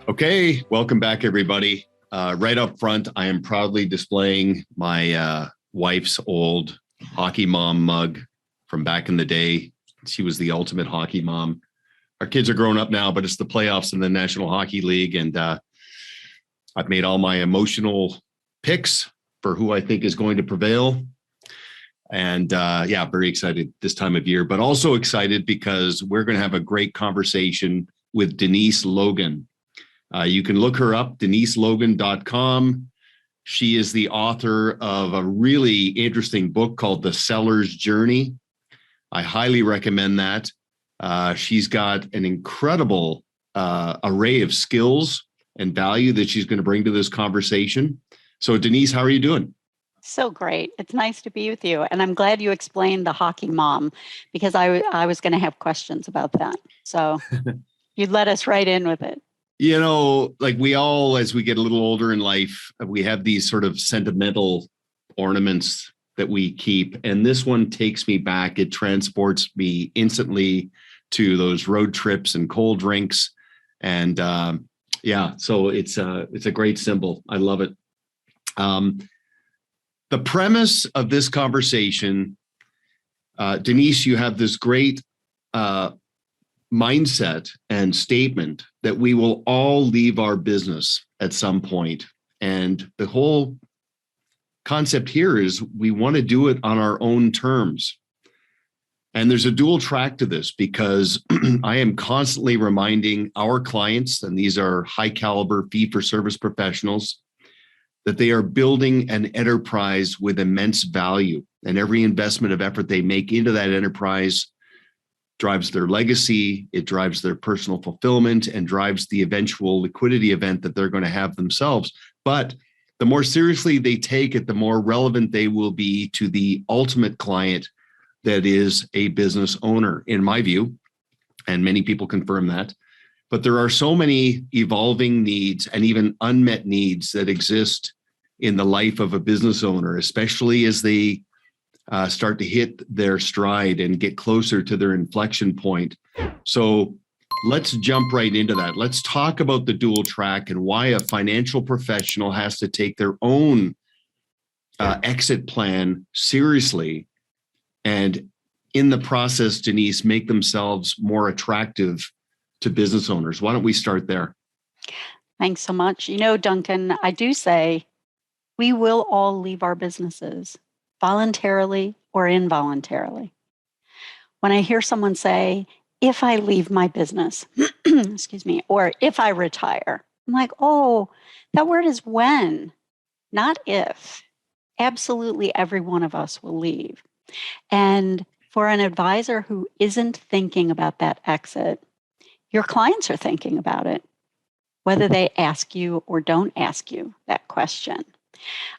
Okay, welcome back, everybody. Right up front, I am proudly displaying my wife's old hockey mom mug from back in the day. She was the ultimate hockey mom. Our kids are grown up now, but it's the playoffs in the National Hockey League, and I've made all my emotional picks for who I think is going to prevail. And yeah, very excited this time of year, but also excited because we're going to have a great conversation with Denise Logan. You can look her up, deniselogan.com. She is the author of a really interesting book called The Seller's Journey. I highly recommend that. She's got an incredible array of skills and value that she's going to bring to this conversation. So, Denise, how are you doing? So great. It's nice to be with you. And I'm glad you explained the hockey mom, because I was going to have questions about that. So you let us right in with it. You know, like we all, as we get a little older in life, we have these sort of sentimental ornaments that we keep. And this one takes me back. It transports me instantly to those road trips and cold drinks. And yeah, so it's a great symbol. I love it. The premise of this conversation, Denise, you have this great mindset and statement that we will all leave our business at some point. And the whole concept here is we want to do it on our own terms. And there's a dual track to this, because I am constantly reminding our clients, and these are high caliber fee-for-service professionals, that they are building an enterprise with immense value. And every investment of effort they make into that enterprise drives their legacy, it drives their personal fulfillment, and drives the eventual liquidity event that they're going to have themselves. But the more seriously they take it, the more relevant they will be to the ultimate client that is a business owner, in my view, and many people confirm that. But there are so many evolving needs and even unmet needs that exist in the life of a business owner, especially as they start to hit their stride and get closer to their inflection point. So let's jump right into that. Let's talk about the dual track and why a financial professional has to take their own exit plan seriously. And in the process, Denise, make themselves more attractive to business owners. Why don't we start there? Thanks so much. You know, Duncan, I do say we will all leave our businesses, voluntarily or involuntarily. When I hear someone say, if I leave my business, excuse me, or if I retire, I'm like, oh, that word is when, not if. Absolutely every one of us will leave. And for an advisor who isn't thinking about that exit, your clients are thinking about it, whether they ask you or don't ask you that question.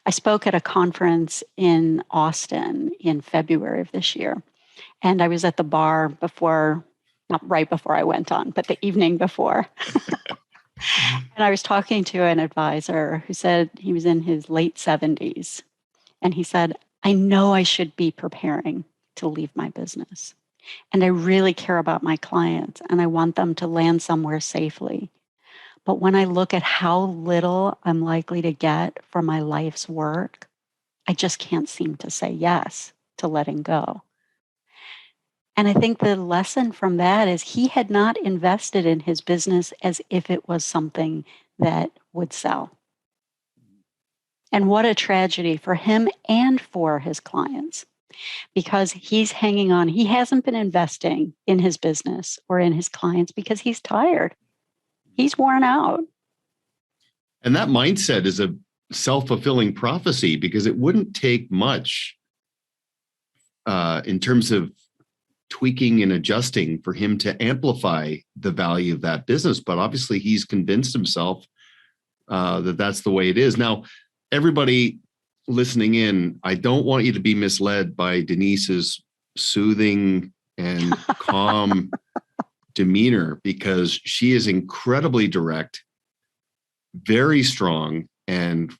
I spoke at a conference in Austin in February of this year, and I was at the bar before, not right before I went on, but the evening before. And I was talking to an advisor who said he was in his late 70s. And he said, I know I should be preparing to leave my business. And I really care about my clients, and I want them to land somewhere safely. But when I look at how little I'm likely to get for my life's work, I just can't seem to say yes to letting go. And I think the lesson from that is he had not invested in his business as if it was something that would sell. And what a tragedy for him and for his clients, because he's hanging on. He hasn't been investing in his business or in his clients because he's tired. He's worn out. And that mindset is a self-fulfilling prophecy, because it wouldn't take much in terms of tweaking and adjusting for him to amplify the value of that business. But obviously he's convinced himself that that's the way it is. Now, everybody listening in, I don't want you to be misled by Denise's soothing and calm demeanor, because she is incredibly direct, very strong, and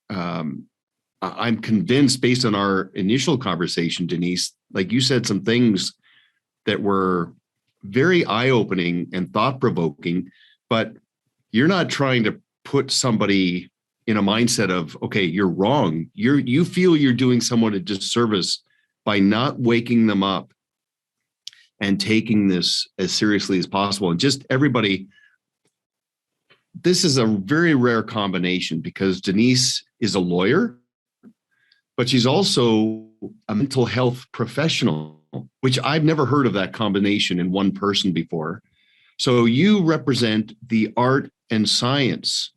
I'm convinced, based on our initial conversation, Denise, like you said some things that were very eye-opening and thought-provoking, but You're not trying to put somebody in a mindset of, okay, you're wrong. You feel you're doing someone a disservice by not waking them up and taking this as seriously as possible. And just everybody, this is a very rare combination because Denise is a lawyer, but she's also a mental health professional, which I've never heard of that combination in one person before. So you represent the art and science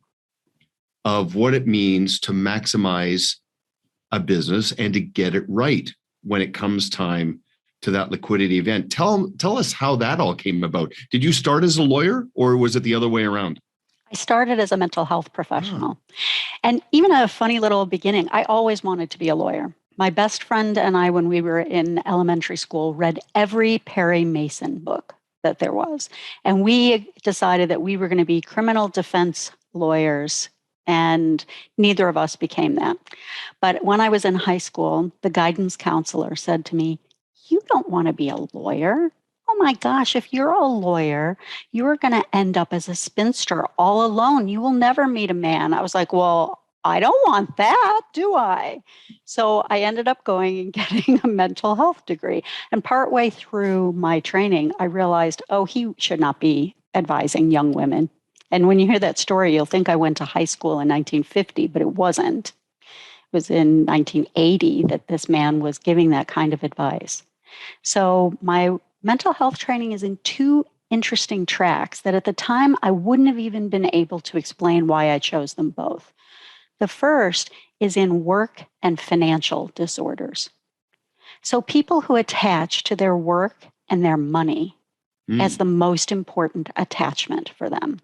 of what it means to maximize a business and to get it right when it comes time to that liquidity event. Tell us how that all came about. Did you start as a lawyer or was it the other way around? I started as a mental health professional. And even a funny little beginning, I always wanted to be a lawyer. My best friend and I, when we were in elementary school, read every Perry Mason book that there was. And we decided that we were going to be criminal defense lawyers, and neither of us became that. But when I was in high school, the guidance counselor said to me, "You don't want to be a lawyer. Oh my gosh, if you're a lawyer, you are going to end up as a spinster all alone. You will never meet a man." I was like, well, I don't want that, do I? So I ended up going and getting a mental health degree. And partway through my training, I realized, oh, he should not be advising young women. And when you hear that story, you'll think I went to high school in 1950, but it wasn't. It was in 1980 that this man was giving that kind of advice. So my mental health training is in two interesting tracks that at the time I wouldn't have even been able to explain why I chose them both. The first is in work and financial disorders. So people who attach to their work and their money as the most important attachment for them.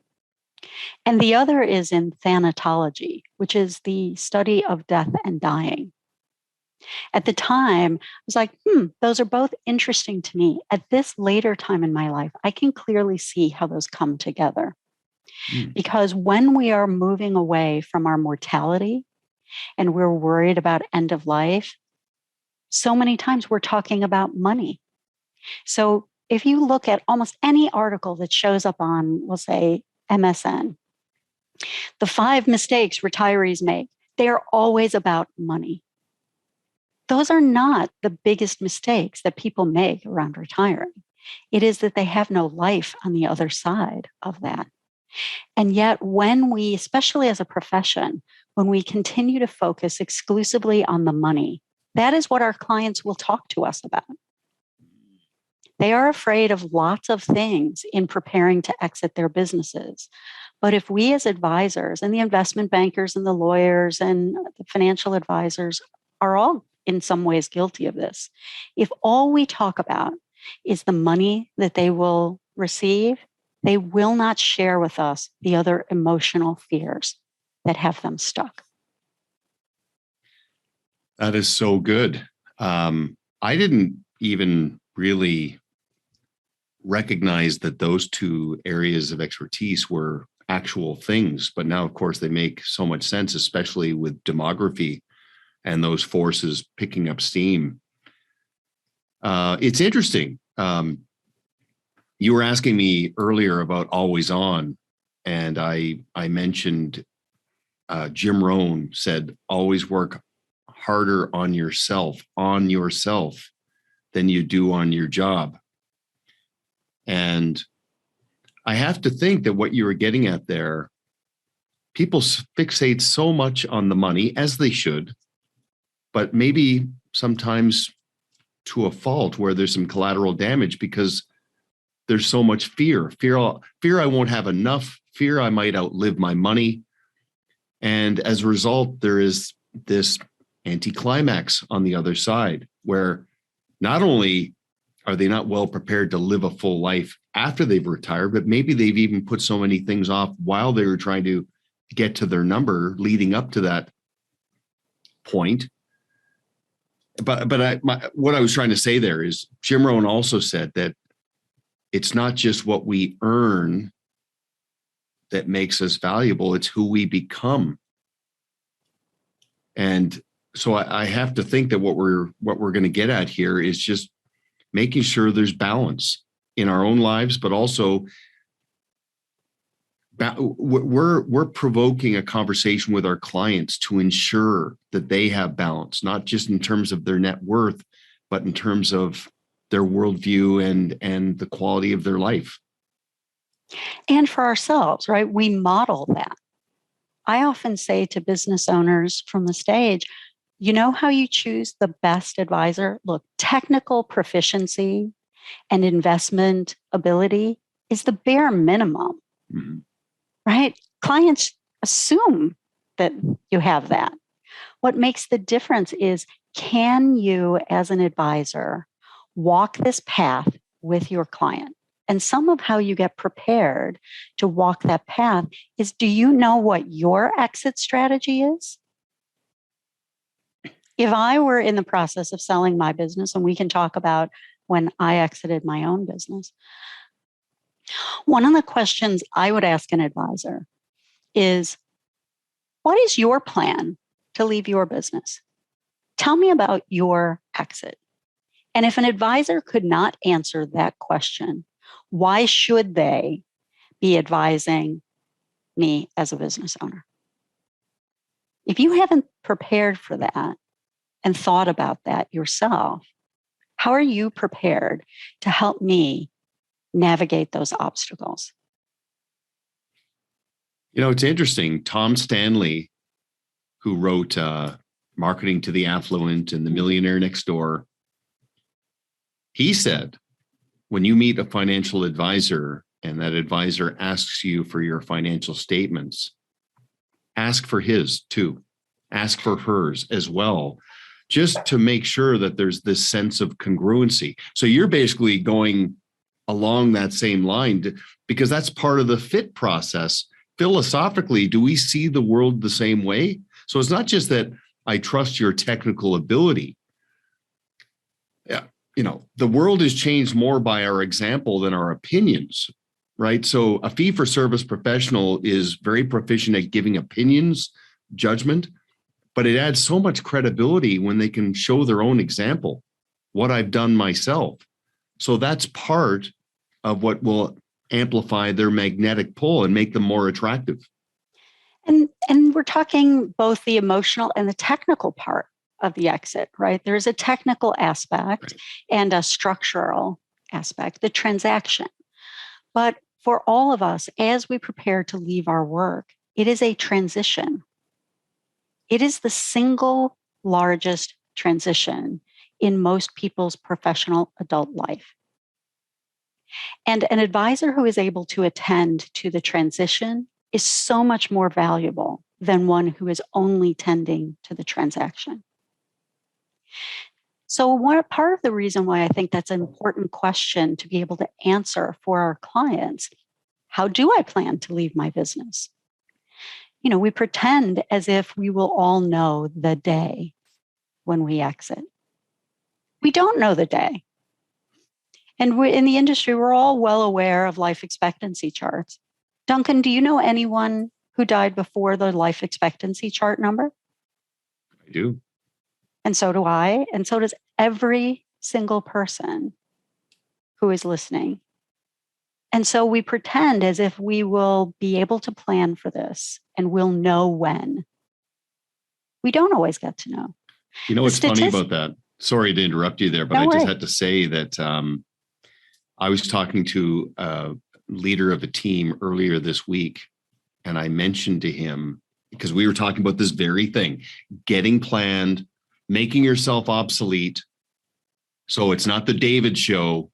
And the other is in thanatology, which is the study of death and dying. At the time, I was like, those are both interesting to me. At this later time in my life, I can clearly see how those come together. Because when we are moving away from our mortality and we're worried about end of life, so many times we're talking about money. So if you look at almost any article that shows up on, we'll say, MSN, the 5 mistakes retirees make, they are always about money. Those are not the biggest mistakes that people make around retiring. It is that they have no life on the other side of that. And yet, when we, especially as a profession, when we continue to focus exclusively on the money, that is what our clients will talk to us about. They are afraid of lots of things in preparing to exit their businesses. But if we as advisors and the investment bankers and the lawyers and the financial advisors are all in some ways guilty of this, if all we talk about is the money that they will receive, they will not share with us the other emotional fears that have them stuck. That is so good. I didn't even really recognize that those two areas of expertise were actual things, but now, of course, they make so much sense, especially with demography and those forces picking up steam. It's interesting. You were asking me earlier about always on, and I mentioned Jim Rohn said, always work harder on yourself than you do on your job. And I have to think that what you were getting at there, people fixate so much on the money, as they should, but maybe sometimes to a fault where there's some collateral damage because there's so much fear I won't have enough, fear I might outlive my money. And as a result, there is this anticlimax on the other side where not only are they not well prepared to live a full life after they've retired, but maybe they've even put so many things off while they were trying to get to their number leading up to that point. But what I was trying to say there is Jim Rohn also said that it's not just what we earn that makes us valuable, it's who we become. And so I have to think that what we're going to get at here is just making sure there's balance in our own lives, but also we're provoking a conversation with our clients to ensure that they have balance, not just in terms of their net worth, but in terms of their worldview and the quality of their life. And for ourselves, right? We model that. I often say to business owners from the stage, you know how you choose the best advisor? Look, technical proficiency and investment ability is the bare minimum, Mm-hmm. right? Clients assume that you have that. What makes the difference is, can you, as an advisor, walk this path with your client? And some of how you get prepared to walk that path is, do you know what your exit strategy is? If I were in the process of selling my business, and we can talk about when I exited my own business, one of the questions I would ask an advisor is, what is your plan to leave your business? Tell me about your exit. And if an advisor could not answer that question, why should they be advising me as a business owner? If you haven't prepared for that and thought about that yourself, how are you prepared to help me navigate those obstacles? You know, it's interesting. Tom Stanley, who wrote Marketing to the Affluent and The Millionaire Next Door, he said, when you meet a financial advisor and that advisor asks you for your financial statements, ask for his too. Ask for hers as well, just to make sure that there's this sense of congruency. So you're basically going along that same line because that's part of the fit process. Philosophically, do we see the world the same way? So it's not just that I trust your technical ability. Yeah, you know, the world is changed more by our example than our opinions, right? So a fee-for-service professional is very proficient at giving opinions, judgment, but it adds so much credibility when they can show their own example, what I've done myself. So that's part of what will amplify their magnetic pull and make them more attractive. And we're talking both the emotional and the technical part of the exit, right? There's a technical aspect and a structural aspect, the transaction. But for all of us, as we prepare to leave our work, it is a transition. It is the single largest transition in most people's professional adult life. And an advisor who is able to attend to the transition is so much more valuable than one who is only tending to the transaction. So one part of the reason why I think that's an important question to be able to answer for our clients, how do I plan to leave my business? You know, we pretend as if we will all know the day when we exit. We don't know the day. And we're in the industry, we're all well aware of life expectancy charts. Duncan, do you know anyone who died before the life expectancy chart number? I do. And so do I. And so does every single person who is listening. And so we pretend as if we will be able to plan for this and we'll know when. We don't always get to know. You know what's funny about that? Sorry to interrupt you there, but I just had to say that I was talking to a leader of a team earlier this week, and I mentioned to him, because we were talking about this very thing, getting planned, making yourself obsolete. So it's not the David show,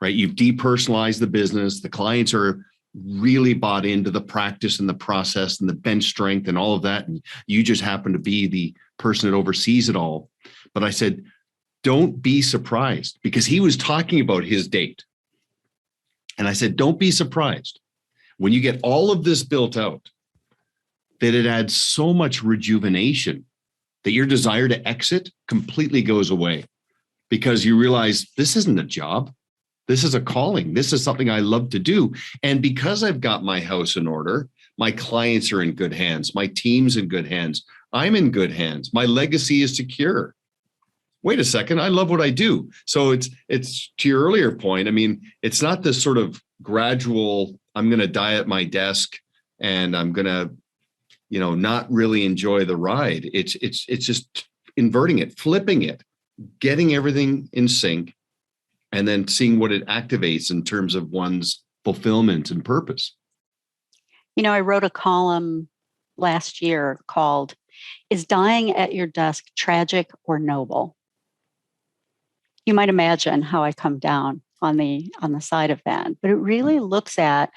right? You've depersonalized the business. The clients are really bought into the practice and the process and the bench strength and all of that. And you just happen to be the person that oversees it all. But I said, don't be surprised, because he was talking about his date. And I said, don't be surprised when you get all of this built out, that it adds so much rejuvenation that your desire to exit completely goes away, because you realize this isn't a job. This is a calling. This is something I love to do. And because I've got my house in order, my clients are in good hands. My team's in good hands. I'm in good hands. My legacy is secure. wait a second, I love what I do. So it's to your earlier point. I mean, it's not this sort of gradual, I'm going to die at my desk and I'm going to, not really enjoy the ride. It's just inverting it, flipping it, getting everything in sync, and then seeing what it activates in terms of one's fulfillment and purpose. I wrote a column last year called, "Is Dying at Your Desk Tragic or Noble?" You might imagine how I come down on the side of that, but it really looks at,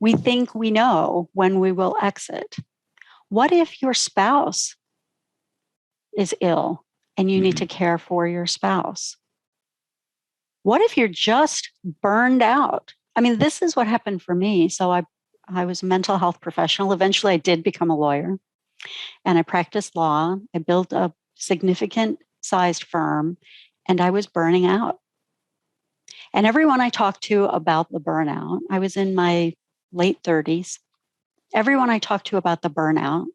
we think we know when we will exit. What if your spouse is ill and you need to care for your spouse? What if you're just burned out? I mean, this is what happened for me. So I was a mental health professional. Eventually, I did become a lawyer and I practiced law. I built a significant sized firm and I was burning out. And everyone I talked to about the burnout, I was in my late 30s. Everyone I talked to about the burnout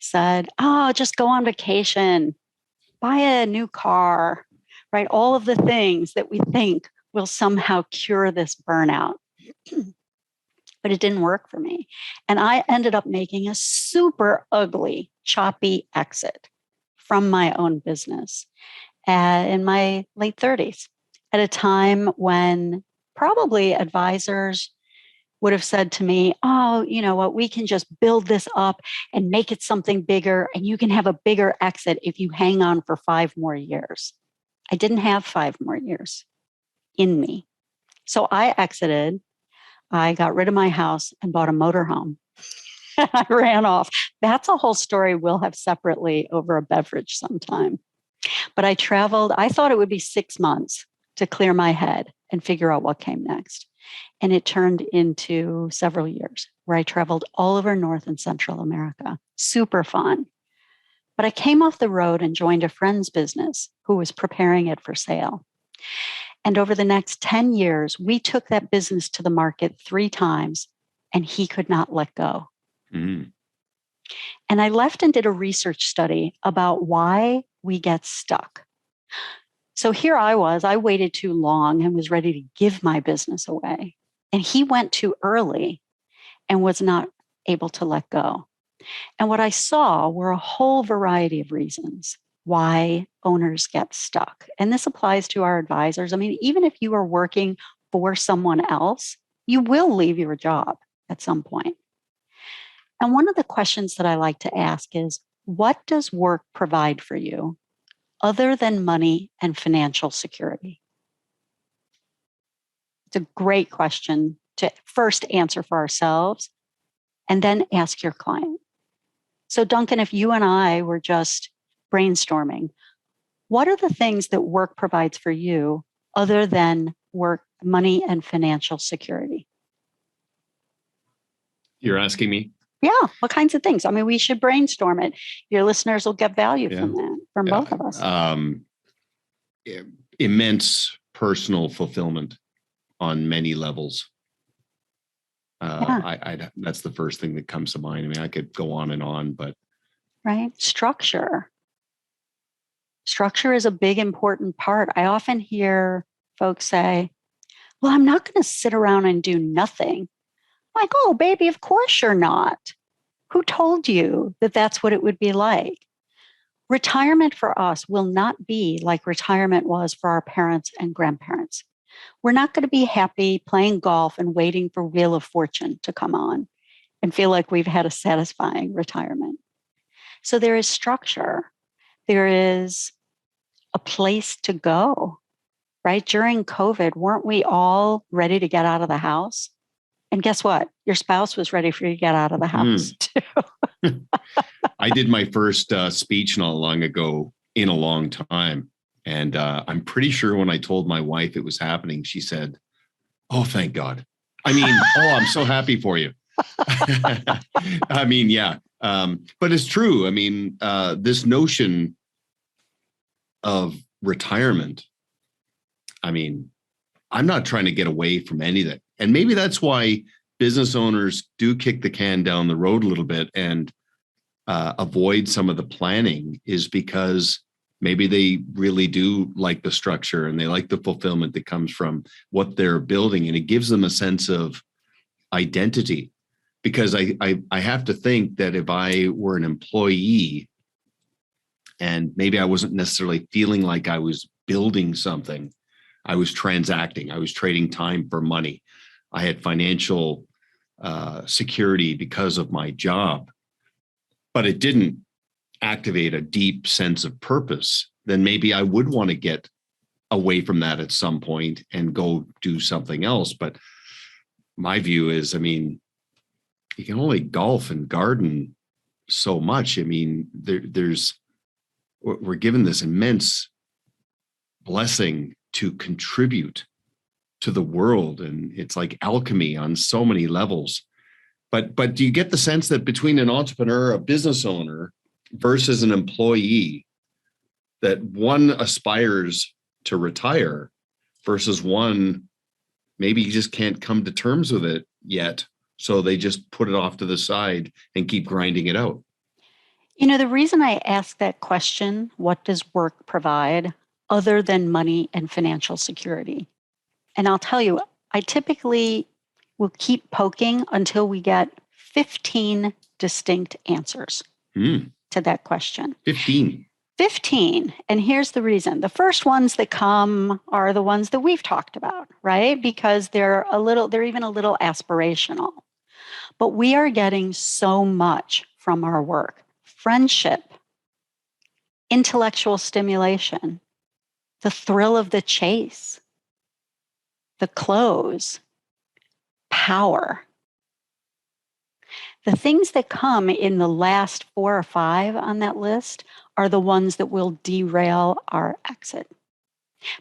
said, "Oh, just go on vacation, buy a new car," right? All of the things that we think will somehow cure this burnout. But it didn't work for me. And I ended up making a super ugly, choppy exit from my own business in my late 30s, at a time when probably advisors would have said to me, "Oh, you know what, we can just build this up and make it something bigger, and you can have a bigger exit if you hang on for 5 more years." I didn't have 5 more years in me. So I exited. I got rid of my house and bought a motorhome. I ran off. That's a whole story we'll have separately over a beverage sometime. But I traveled. I thought it would be 6 months to clear my head and figure out what came next. And it turned into several years where I traveled all over North and Central America. Super fun. But I came off the road and joined a friend's business who was preparing it for sale. And over the next 10 years, we took that business to the market 3 times, and he could not let go. Mm-hmm. And I left and did a research study about why we get stuck. So here I was, I waited too long and was ready to give my business away. And he went too early and was not able to let go. And what I saw were a whole variety of reasons why owners get stuck. And this applies to our advisors. I mean, even if you are working for someone else, you will leave your job at some point. And one of the questions that I like to ask is, what does work provide for you other than money and financial security? It's a great question to first answer for ourselves and then ask your client. So, Duncan, if you and I were just brainstorming, what are the things that work provides for you other than work, money, and financial security? You're asking me? Yeah, what kinds of things? I mean, we should brainstorm it. Your listeners will get value from that, from both of us. Immense personal fulfillment on many levels. That's the first thing that comes to mind. I mean, I could go on and on, but right, structure. Structure is a big, important part. I often hear folks say, "Well, I'm not going to sit around and do nothing." Like, "Oh, baby, of course you're not. Who told you that that's what it would be like?" Retirement for us will not be like retirement was for our parents and grandparents. We're not going to be happy playing golf and waiting for Wheel of Fortune to come on and feel like we've had a satisfying retirement. So there is structure. There is a place to go, right? During COVID, weren't we all ready to get out of the house? And guess what? Your spouse was ready for you to get out of the house too. I did my first speech not long ago in a long time. And I'm pretty sure when I told my wife it was happening, she said, "Oh, thank God. I mean, I'm so happy for you." I mean, yeah. But it's true. I mean, this notion of retirement, I mean, I'm not trying to get away from anything. And maybe that's why business owners do kick the can down the road a little bit and avoid some of the planning, is because Maybe they really do like the structure and they like the fulfillment that comes from what they're building. And it gives them a sense of identity. Because I have to think that if I were an employee and maybe I wasn't necessarily feeling like I was building something, I was transacting, I was trading time for money. I had financial security because of my job, but it didn't activate a deep sense of purpose, then maybe I would want to get away from that at some point and go do something else. But my view is, I mean, you can only golf and garden so much. I mean, we're given this immense blessing to contribute to the world, and it's like alchemy on so many levels. But do you get the sense that between an entrepreneur, a business owner versus an employee, that one aspires to retire versus one maybe just can't come to terms with it yet, so they just put it off to the side and keep grinding it out? The reason I ask that question, what does work provide other than money and financial security? And I'll tell you, I typically will keep poking until we get 15 distinct answers to that question. 15. 15. And here's the reason. The first ones that come are the ones that we've talked about, right? Because they're even a little aspirational. But we are getting so much from our work: friendship, intellectual stimulation, the thrill of the chase, the close, power. The things that come in the last 4 or 5 on that list are the ones that will derail our exit,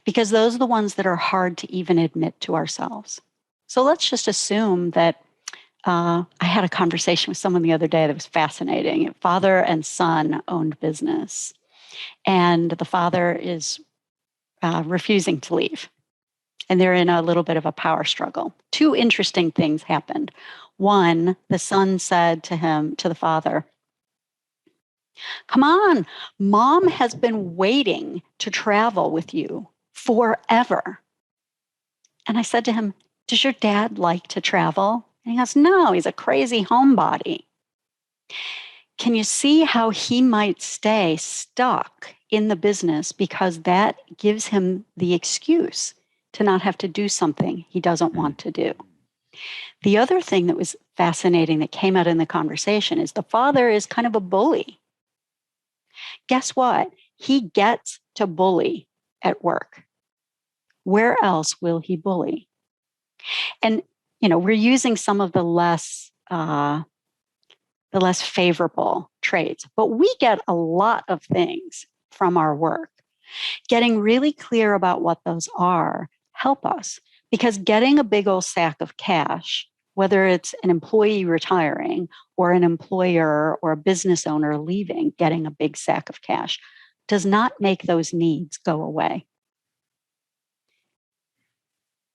because those are the ones that are hard to even admit to ourselves. So let's just assume that I had a conversation with someone the other day that was fascinating. Father and son owned business, and the father is refusing to leave. And they're in a little bit of a power struggle. 2 interesting things happened. One, the son said to the father, "Come on, mom has been waiting to travel with you forever." And I said to him, "Does your dad like to travel?" And he goes, "No, he's a crazy homebody." Can you see how he might stay stuck in the business because that gives him the excuse to not have to do something he doesn't want to do? The other thing that was fascinating that came out in the conversation is the father is kind of a bully. Guess what? He gets to bully at work. Where else will he bully? And, we're using some of the less favorable traits, but we get a lot of things from our work. Getting really clear about what those are help us, because getting a big old sack of cash, whether it's an employee retiring or an employer or a business owner leaving, getting a big sack of cash does not make those needs go away.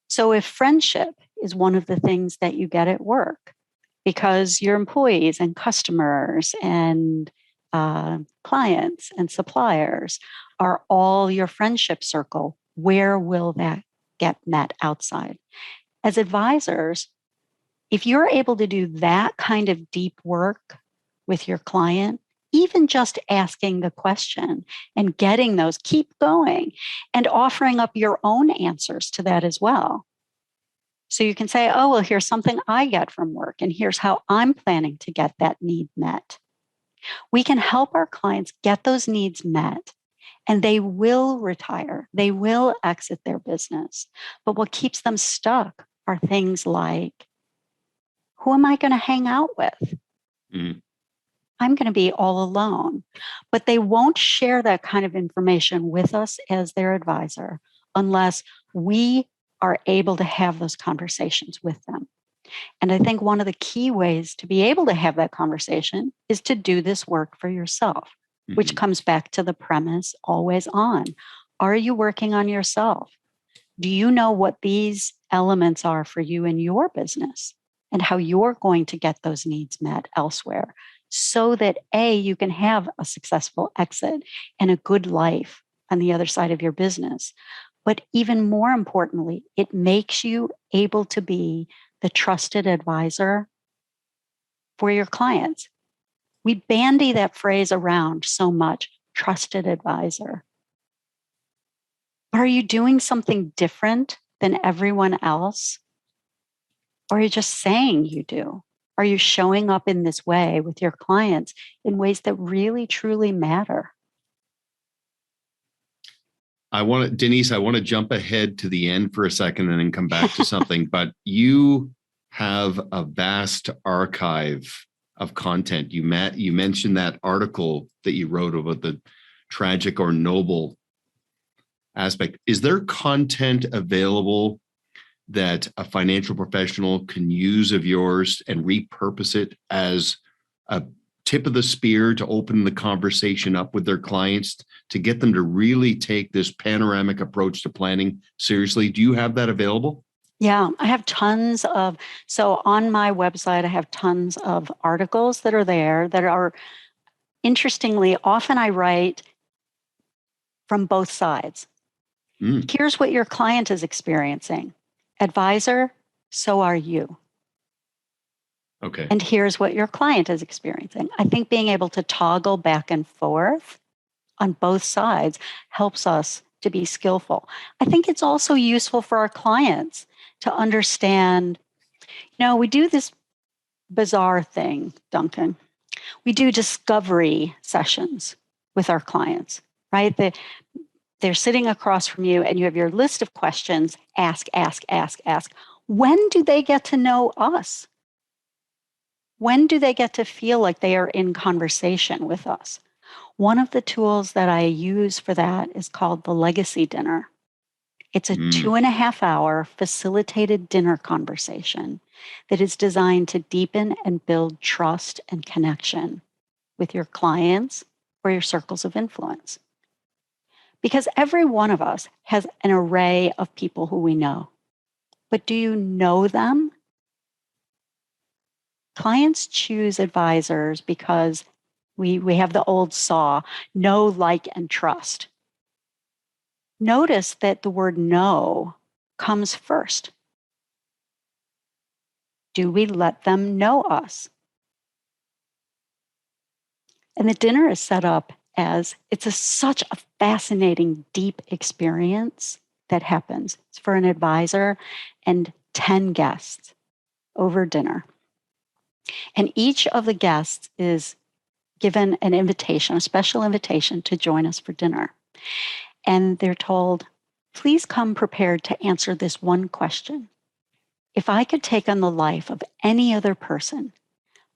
So if friendship is one of the things that you get at work, because your employees and customers and clients and suppliers are all your friendship circle, where will that get met outside? As advisors, if you're able to do that kind of deep work with your client, even just asking the question and getting those, keep going and offering up your own answers to that as well. So you can say, oh, well, here's something I get from work, and here's how I'm planning to get that need met. We can help our clients get those needs met, and they will retire. They will exit their business. But what keeps them stuck are things like, who am I going to hang out with? I'm going to be all alone. But they won't share that kind of information with us as their advisor unless we are able to have those conversations with them. And I think one of the key ways to be able to have that conversation is to do this work for yourself, which comes back to the premise, always on. Are you working on yourself? Do you know what these elements are for you in your business and how you're going to get those needs met elsewhere? so that A, you can have a successful exit and a good life on the other side of your business. But even more importantly, it makes you able to be the trusted advisor for your clients. We bandy that phrase around so much, trusted advisor. Are you doing something different than everyone else? Or are you just saying you do? Are you showing up in this way with your clients in ways that really, truly matter? Denise, I want to jump ahead to the end for a second and then come back to something, but you have a vast archive of content. You mentioned that article that you wrote about the tragic or noble aspect. Is there content available that a financial professional can use of yours and repurpose it as a tip of the spear to open the conversation up with their clients, to get them to really take this panoramic approach to planning seriously? Do you have that available? Yeah, I have so on my website, I have tons of articles that are there that are, interestingly, often I write from both sides. Here's what your client is experiencing. Advisor, so are you. Okay. And here's what your client is experiencing. I think being able to toggle back and forth on both sides helps us to be skillful. I think it's also useful for our clients to understand, we do this bizarre thing, Duncan. We do discovery sessions with our clients, right? They're sitting across from you and you have your list of questions, ask. When do they get to know us? When do they get to feel like they are in conversation with us? One of the tools that I use for that is called the Legacy Dinner. It's a 2.5 hour facilitated dinner conversation that is designed to deepen and build trust and connection with your clients or your circles of influence. Because every one of us has an array of people who we know. But do you know them? Clients choose advisors because we have the old saw, know, like, and trust. Notice that the word know comes first. Do we let them know us? And the dinner is set up as such a fascinating, deep experience that happens. It's for an advisor and 10 guests over dinner. And each of the guests is given an invitation, a special invitation to join us for dinner. And they're told, please come prepared to answer this one question. If I could take on the life of any other person,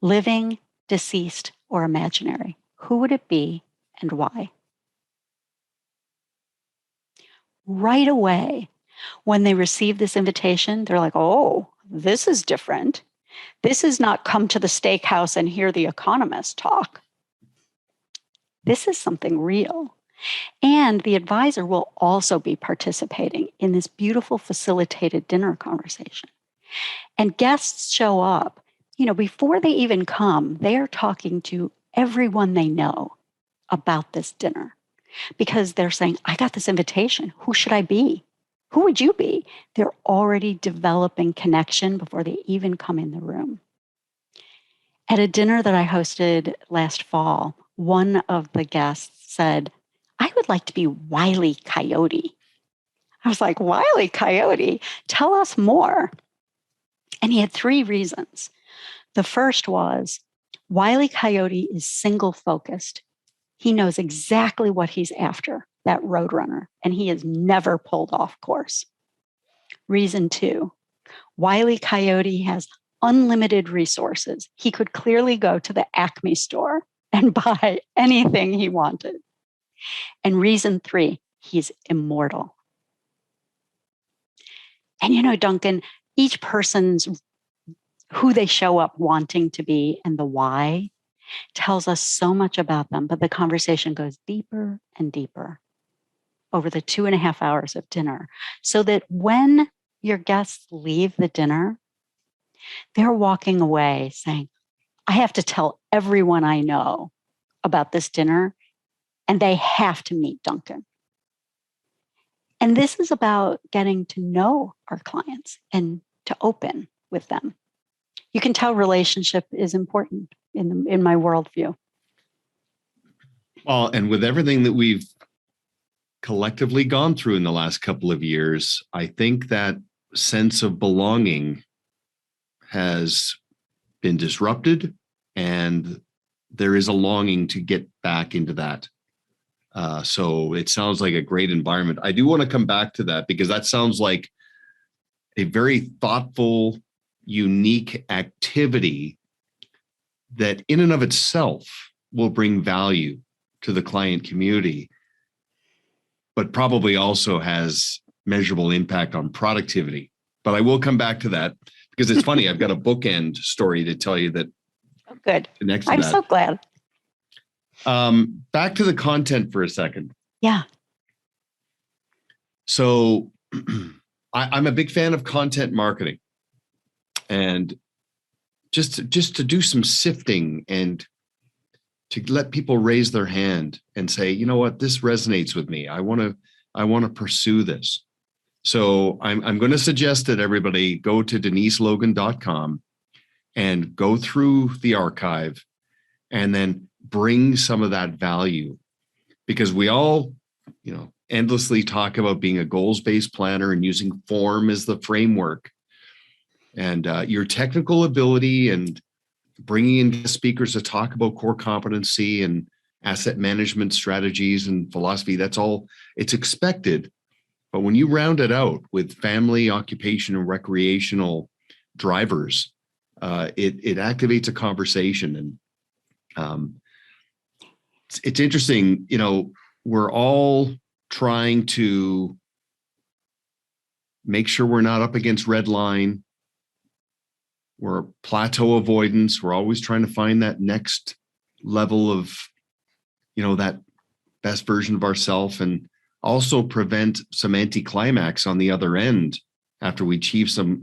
living, deceased, or imaginary, who would it be and why? Right away, when they receive this invitation, they're like, oh, this is different. This is not come to the steakhouse and hear the economist talk. This is something real. And the advisor will also be participating in this beautiful facilitated dinner conversation. And guests show up, before they even come, they're talking to everyone they know about this dinner because they're saying, I got this invitation. Who should I be? Who would you be? They're already developing connection before they even come in the room. At a dinner that I hosted last fall, one of the guests said, I would like to be Wile E. Coyote. I was like, Wile E. Coyote? Tell us more. And he had 3 reasons. The first was Wile E. Coyote is single focused. He knows exactly what he's after, that roadrunner, and he is never pulled off course. Reason 2, Wile E. Coyote has unlimited resources. He could clearly go to the Acme store and buy anything he wanted. And reason 3, he's immortal. And Duncan, each person's who they show up wanting to be and the why tells us so much about them, but the conversation goes deeper and deeper over the 2.5 hours of dinner, so that when your guests leave the dinner, they're walking away saying, I have to tell everyone I know about this dinner, and they have to meet Duncan. And this is about getting to know our clients and to open with them. You can tell relationship is important in my worldview. Well, and with everything that we've collectively gone through in the last couple of years, I think that sense of belonging has been disrupted, and there is a longing to get back into that. So it sounds like a great environment. I do want to come back to that because that sounds like a very thoughtful, unique activity that in and of itself will bring value to the client community, but probably also has measurable impact on productivity. But I will come back to that because it's funny. I've got a bookend story to tell you that. Oh, good. Connects to I'm that. so glad. Back to the content for a second. Yeah. So I'm a big fan of content marketing, and just to do some sifting and to let people raise their hand and say, you know what, this resonates with me. I want to pursue this. So I'm going to suggest that everybody go to deniselogan.com and go through the archive and then bring some of that value, because we all, endlessly talk about being a goals-based planner and using form as the framework, and your technical ability and bringing in speakers to talk about core competency and asset management strategies and philosophy. That's all, it's expected. But when you round it out with family, occupation, and recreational drivers, it activates a conversation. And it's interesting, we're all trying to make sure we're not up against red line. We're plateau avoidance. We're always trying to find that next level of, that best version of ourselves, and also prevent some anticlimax on the other end after we achieve some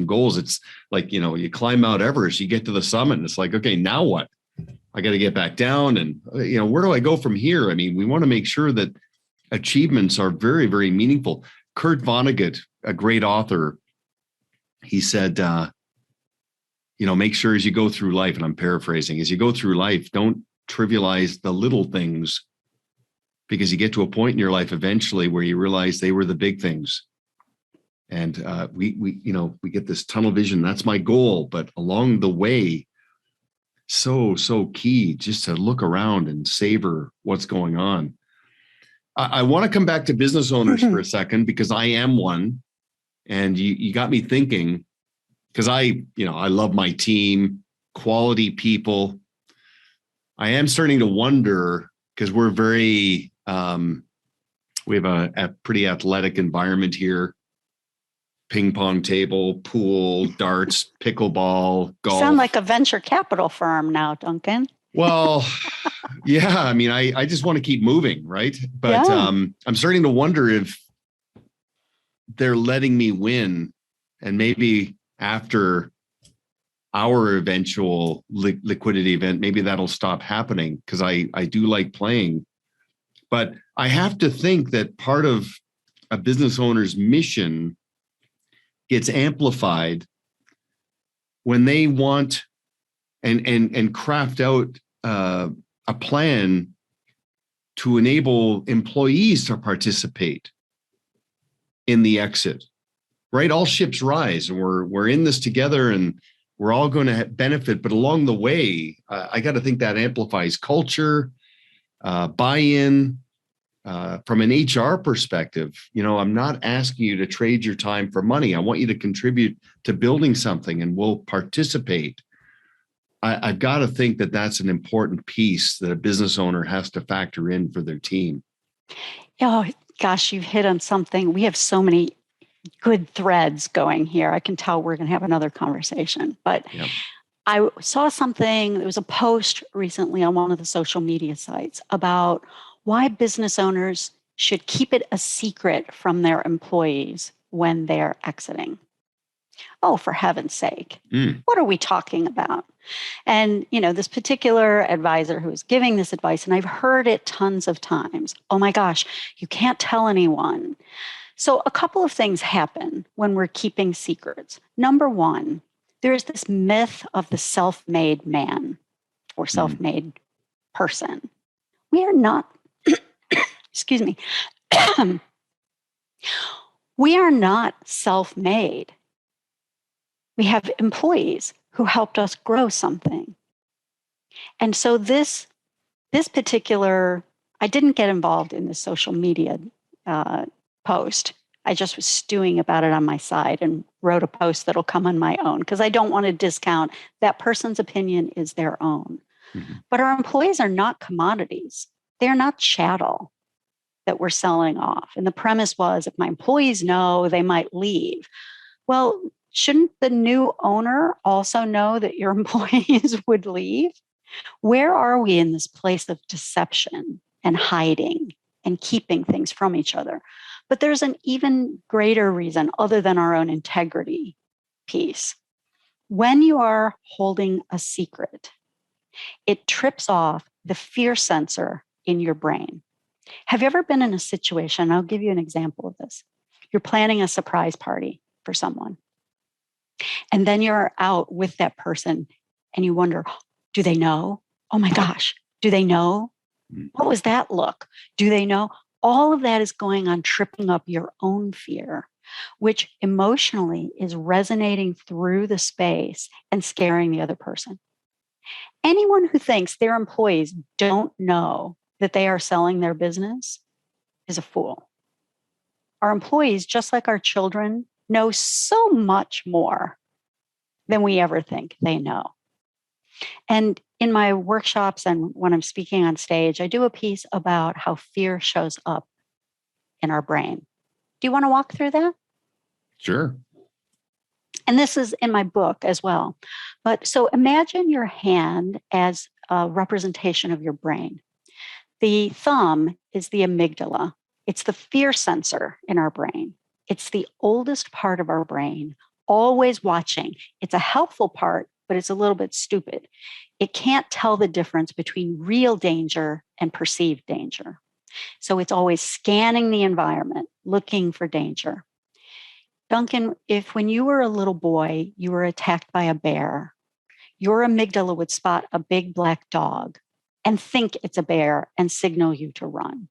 goals. It's like, you climb Mount Everest, you get to the summit, and it's like, okay, now what? I got to get back down, and where do I go from here? I mean, we want to make sure that achievements are very, very meaningful. Kurt Vonnegut, a great author, he said, make sure as you go through life, and I'm paraphrasing, as you go through life, don't trivialize the little things, because you get to a point in your life eventually where you realize they were the big things. And we get this tunnel vision. That's my goal. But along the way, so key just to look around and savor what's going on. I want to come back to business owners for a second, because I am one, and you got me thinking, because I love my team, quality people. I am starting to wonder, because we're very, we have a pretty athletic environment here. Ping pong table, pool, darts, pickleball, golf. You sound like a venture capital firm now, Duncan. Well, yeah, I mean, I just want to keep moving, right? But Yeah. I'm starting to wonder if they're letting me win, and maybe after our eventual liquidity event, maybe that'll stop happening, because I do like playing. But I have to think that part of a business owner's mission gets amplified when they want and craft out a plan to enable employees to participate in the exit, right? All ships rise, and we're in this together, and we're all going to benefit. But along the way, I got to think that amplifies culture, buy-in. From an HR perspective, I'm not asking you to trade your time for money. I want you to contribute to building something, and we'll participate. I've got to think that that's an important piece that a business owner has to factor in for their team. Oh, gosh, you've hit on something. We have so many good threads going here. I can tell we're going to have another conversation. But yep. I saw something, there was a post recently on one of the social media sites about why business owners should keep it a secret from their employees when they're exiting. Oh, for heaven's sake. What are we talking about? And, this particular advisor who was giving this advice, and I've heard it tons of times. Oh my gosh, you can't tell anyone. So a couple of things happen when we're keeping secrets. Number one, there's this myth of the self-made man or self-made person. We are not, excuse me, we are not self-made. We have employees who helped us grow something. And so this particular, I didn't get involved in the social media post. I just was stewing about it on my side and wrote a post that'll come on my own because I don't want to discount that person's opinion is their own. Mm-hmm. But our employees are not commodities. They're not chattel that we're selling off. And the premise was if my employees know, they might leave. Well, shouldn't the new owner also know that your employees would leave? Where are we in this place of deception and hiding and keeping things from each other? But there's an even greater reason other than our own integrity piece. When you are holding a secret, it trips off the fear sensor in your brain. Have you ever been in a situation? I'll give you an example of this. You're planning a surprise party for someone. And then you're out with that person and you wonder, do they know? Oh my gosh, do they know? What was that look? Do they know? All of that is going on, tripping up your own fear, which emotionally is resonating through the space and scaring the other person. Anyone who thinks their employees don't know that they are selling their business is a fool. Our employees, just like our children, know so much more than we ever think they know. And in my workshops and when I'm speaking on stage, I do a piece about how fear shows up in our brain. Do you want to walk through that? Sure. And this is in my book as well. But so imagine your hand as a representation of your brain. The thumb is the amygdala. It's the fear sensor in our brain. It's the oldest part of our brain, always watching. It's a helpful part, but it's a little bit stupid. It can't tell the difference between real danger and perceived danger. So it's always scanning the environment, looking for danger. Duncan, if when you were a little boy, you were attacked by a bear, your amygdala would spot a big black dog and think it's a bear and signal you to run.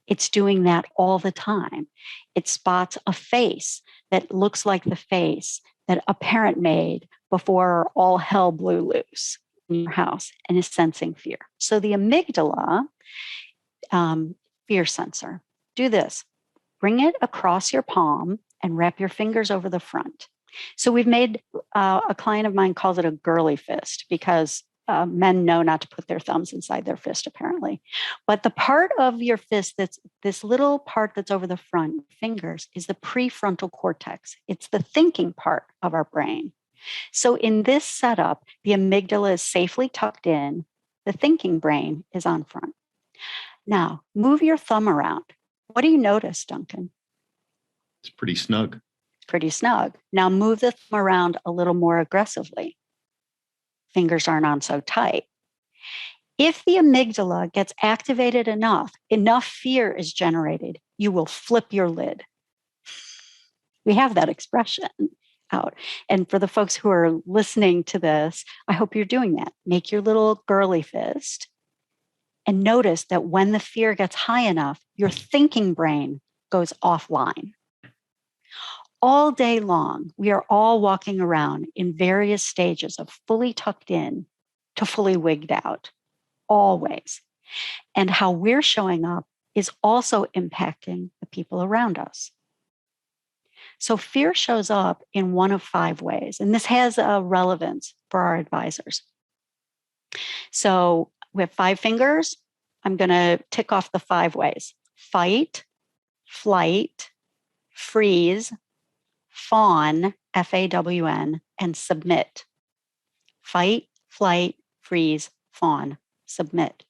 It's doing that all the time. It spots a face that looks like the face that a parent made before all hell blew loose in your house and is sensing fear. So the amygdala, fear sensor, do this. Bring it across your palm and wrap your fingers over the front. So we've made, a client of mine calls it a girly fist because men know not to put their thumbs inside their fist, apparently. But the part of your fist that's this little part that's over the front fingers is the prefrontal cortex. It's the thinking part of our brain. So in this setup, the amygdala is safely tucked in. The thinking brain is on front. Now, move your thumb around. What do you notice, Duncan? It's pretty snug. Pretty snug. Now move the thumb around a little more aggressively. Fingers aren't on so tight. If the amygdala gets activated enough fear is generated, you will flip your lid. We have that expression out. And for the folks who are listening to this, I hope you're doing that. Make your little girly fist and notice that when the fear gets high enough, your thinking brain goes offline. All day long, we are all walking around in various stages of fully tucked in to fully wigged out, always. And how we're showing up is also impacting the people around us. So fear shows up in one of 5 ways, and this has a relevance for our advisors. So we have 5 fingers. I'm going to tick off the 5 ways: fight, flight, freeze, fawn, F-A-W-N, and submit. Fight, flight, freeze, fawn, submit.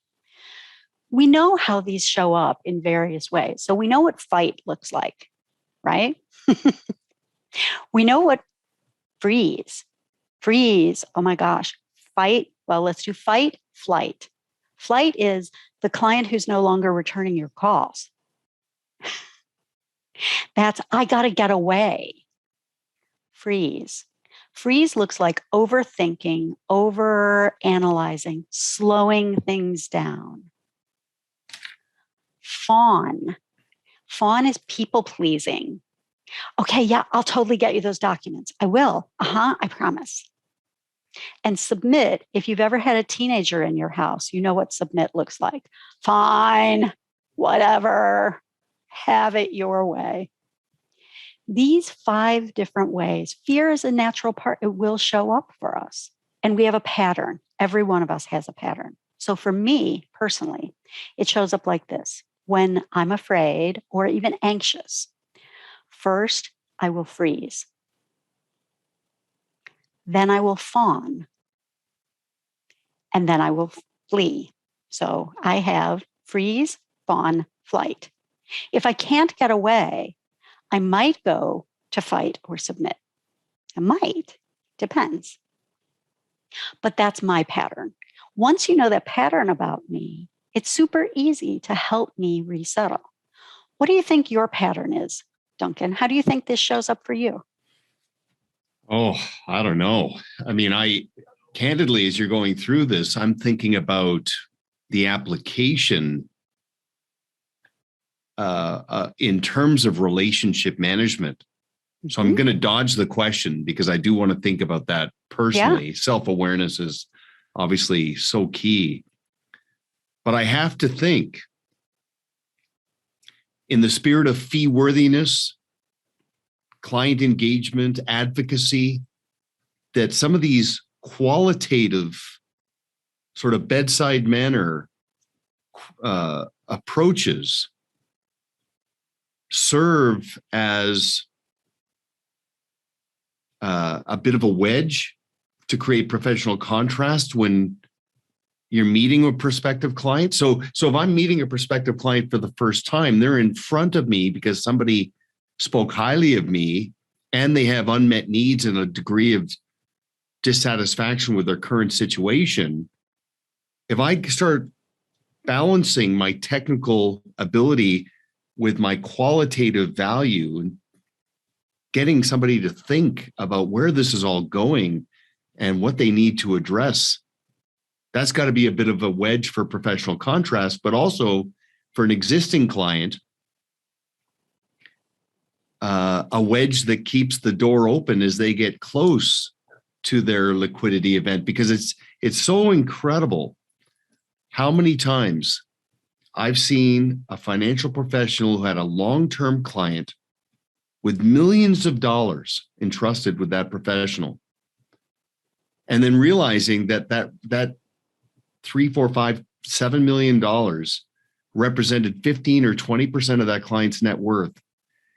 We know how these show up in various ways. So we know what fight looks like, right? We know what freeze, oh my gosh, fight. Well, let's do fight, flight. Flight is the client who's no longer returning your calls. That's, I got to get away. Freeze. Freeze looks like overthinking, over analyzing, slowing things down. Fawn. Fawn is people pleasing. Okay, yeah, I'll totally get you those documents. I will. I promise. And submit, if you've ever had a teenager in your house, you know what submit looks like. Fine, whatever, have it your way. These 5 different ways, fear is a natural part. It will show up for us. And we have a pattern. Every one of us has a pattern. So for me personally, it shows up like this. When I'm afraid or even anxious, first, I will freeze. Then I will fawn. And then I will flee. So I have freeze, fawn, flight. If I can't get away, I might go to fight or submit. I might, depends. But that's my pattern. Once you know that pattern about me, it's super easy to help me resettle. What do you think your pattern is, Duncan? How do you think this shows up for you? Oh, I don't know. I mean, candidly, as you're going through this, I'm thinking about the application in terms of relationship management. So I'm going to dodge the question because I do want to think about that personally. Yeah. Self-awareness is obviously so key. But I have to think in the spirit of fee worthiness, client engagement, advocacy, that some of these qualitative sort of bedside manner approaches serve as a bit of a wedge to create professional contrast when you're meeting a prospective client. So if I'm meeting a prospective client for the first time, they're in front of me because somebody spoke highly of me and they have unmet needs and a degree of dissatisfaction with their current situation. If I start balancing my technical ability with my qualitative value and getting somebody to think about where this is all going and what they need to address, that's got to be a bit of a wedge for professional contrast, but also for an existing client, a wedge that keeps the door open as they get close to their liquidity event, because it's so incredible how many times I've seen a financial professional who had a long-term client with millions of dollars entrusted with that professional, and then realizing that $3, $4, $5, $7 million represented 15 or 20% of that client's net worth.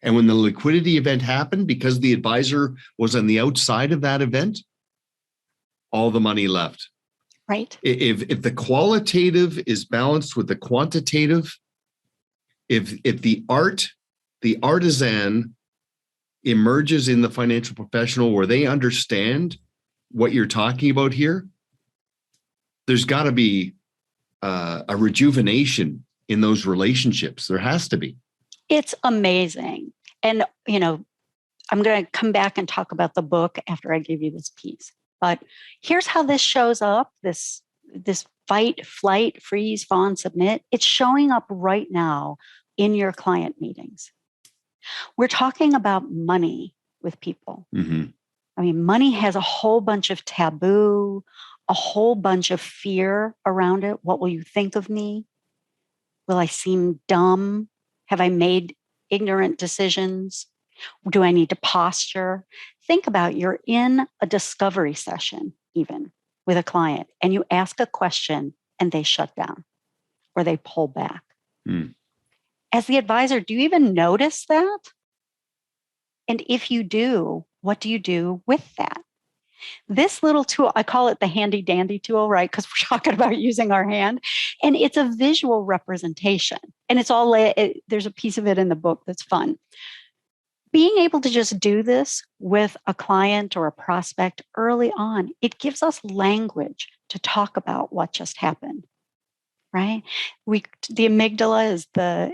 And when the liquidity event happened, because the advisor was on the outside of that event, all the money left. Right. If the qualitative is balanced with the quantitative, if the artisan emerges in the financial professional where they understand what you're talking about here, there's got to be a rejuvenation in those relationships. There has to be. It's amazing. And, I'm going to come back and talk about the book after I give you this piece. But here's how this shows up, this fight, flight, freeze, fawn, submit. It's showing up right now in your client meetings. We're talking about money with people. Mm-hmm. I mean, money has a whole bunch of taboo, a whole bunch of fear around it. What will you think of me? Will I seem dumb? Have I made ignorant decisions? Do I need to posture? Think about, you're in a discovery session, even with a client, and you ask a question and they shut down or they pull back. Mm. As the advisor, do you even notice that? And if you do, what do you do with that? This little tool, I call it the handy dandy tool, right? Because we're talking about using our hand. And it's a visual representation. And it's all, there's a piece of it in the book that's fun. Being able to just do this with a client or a prospect early on, it gives us language to talk about what just happened, right? The amygdala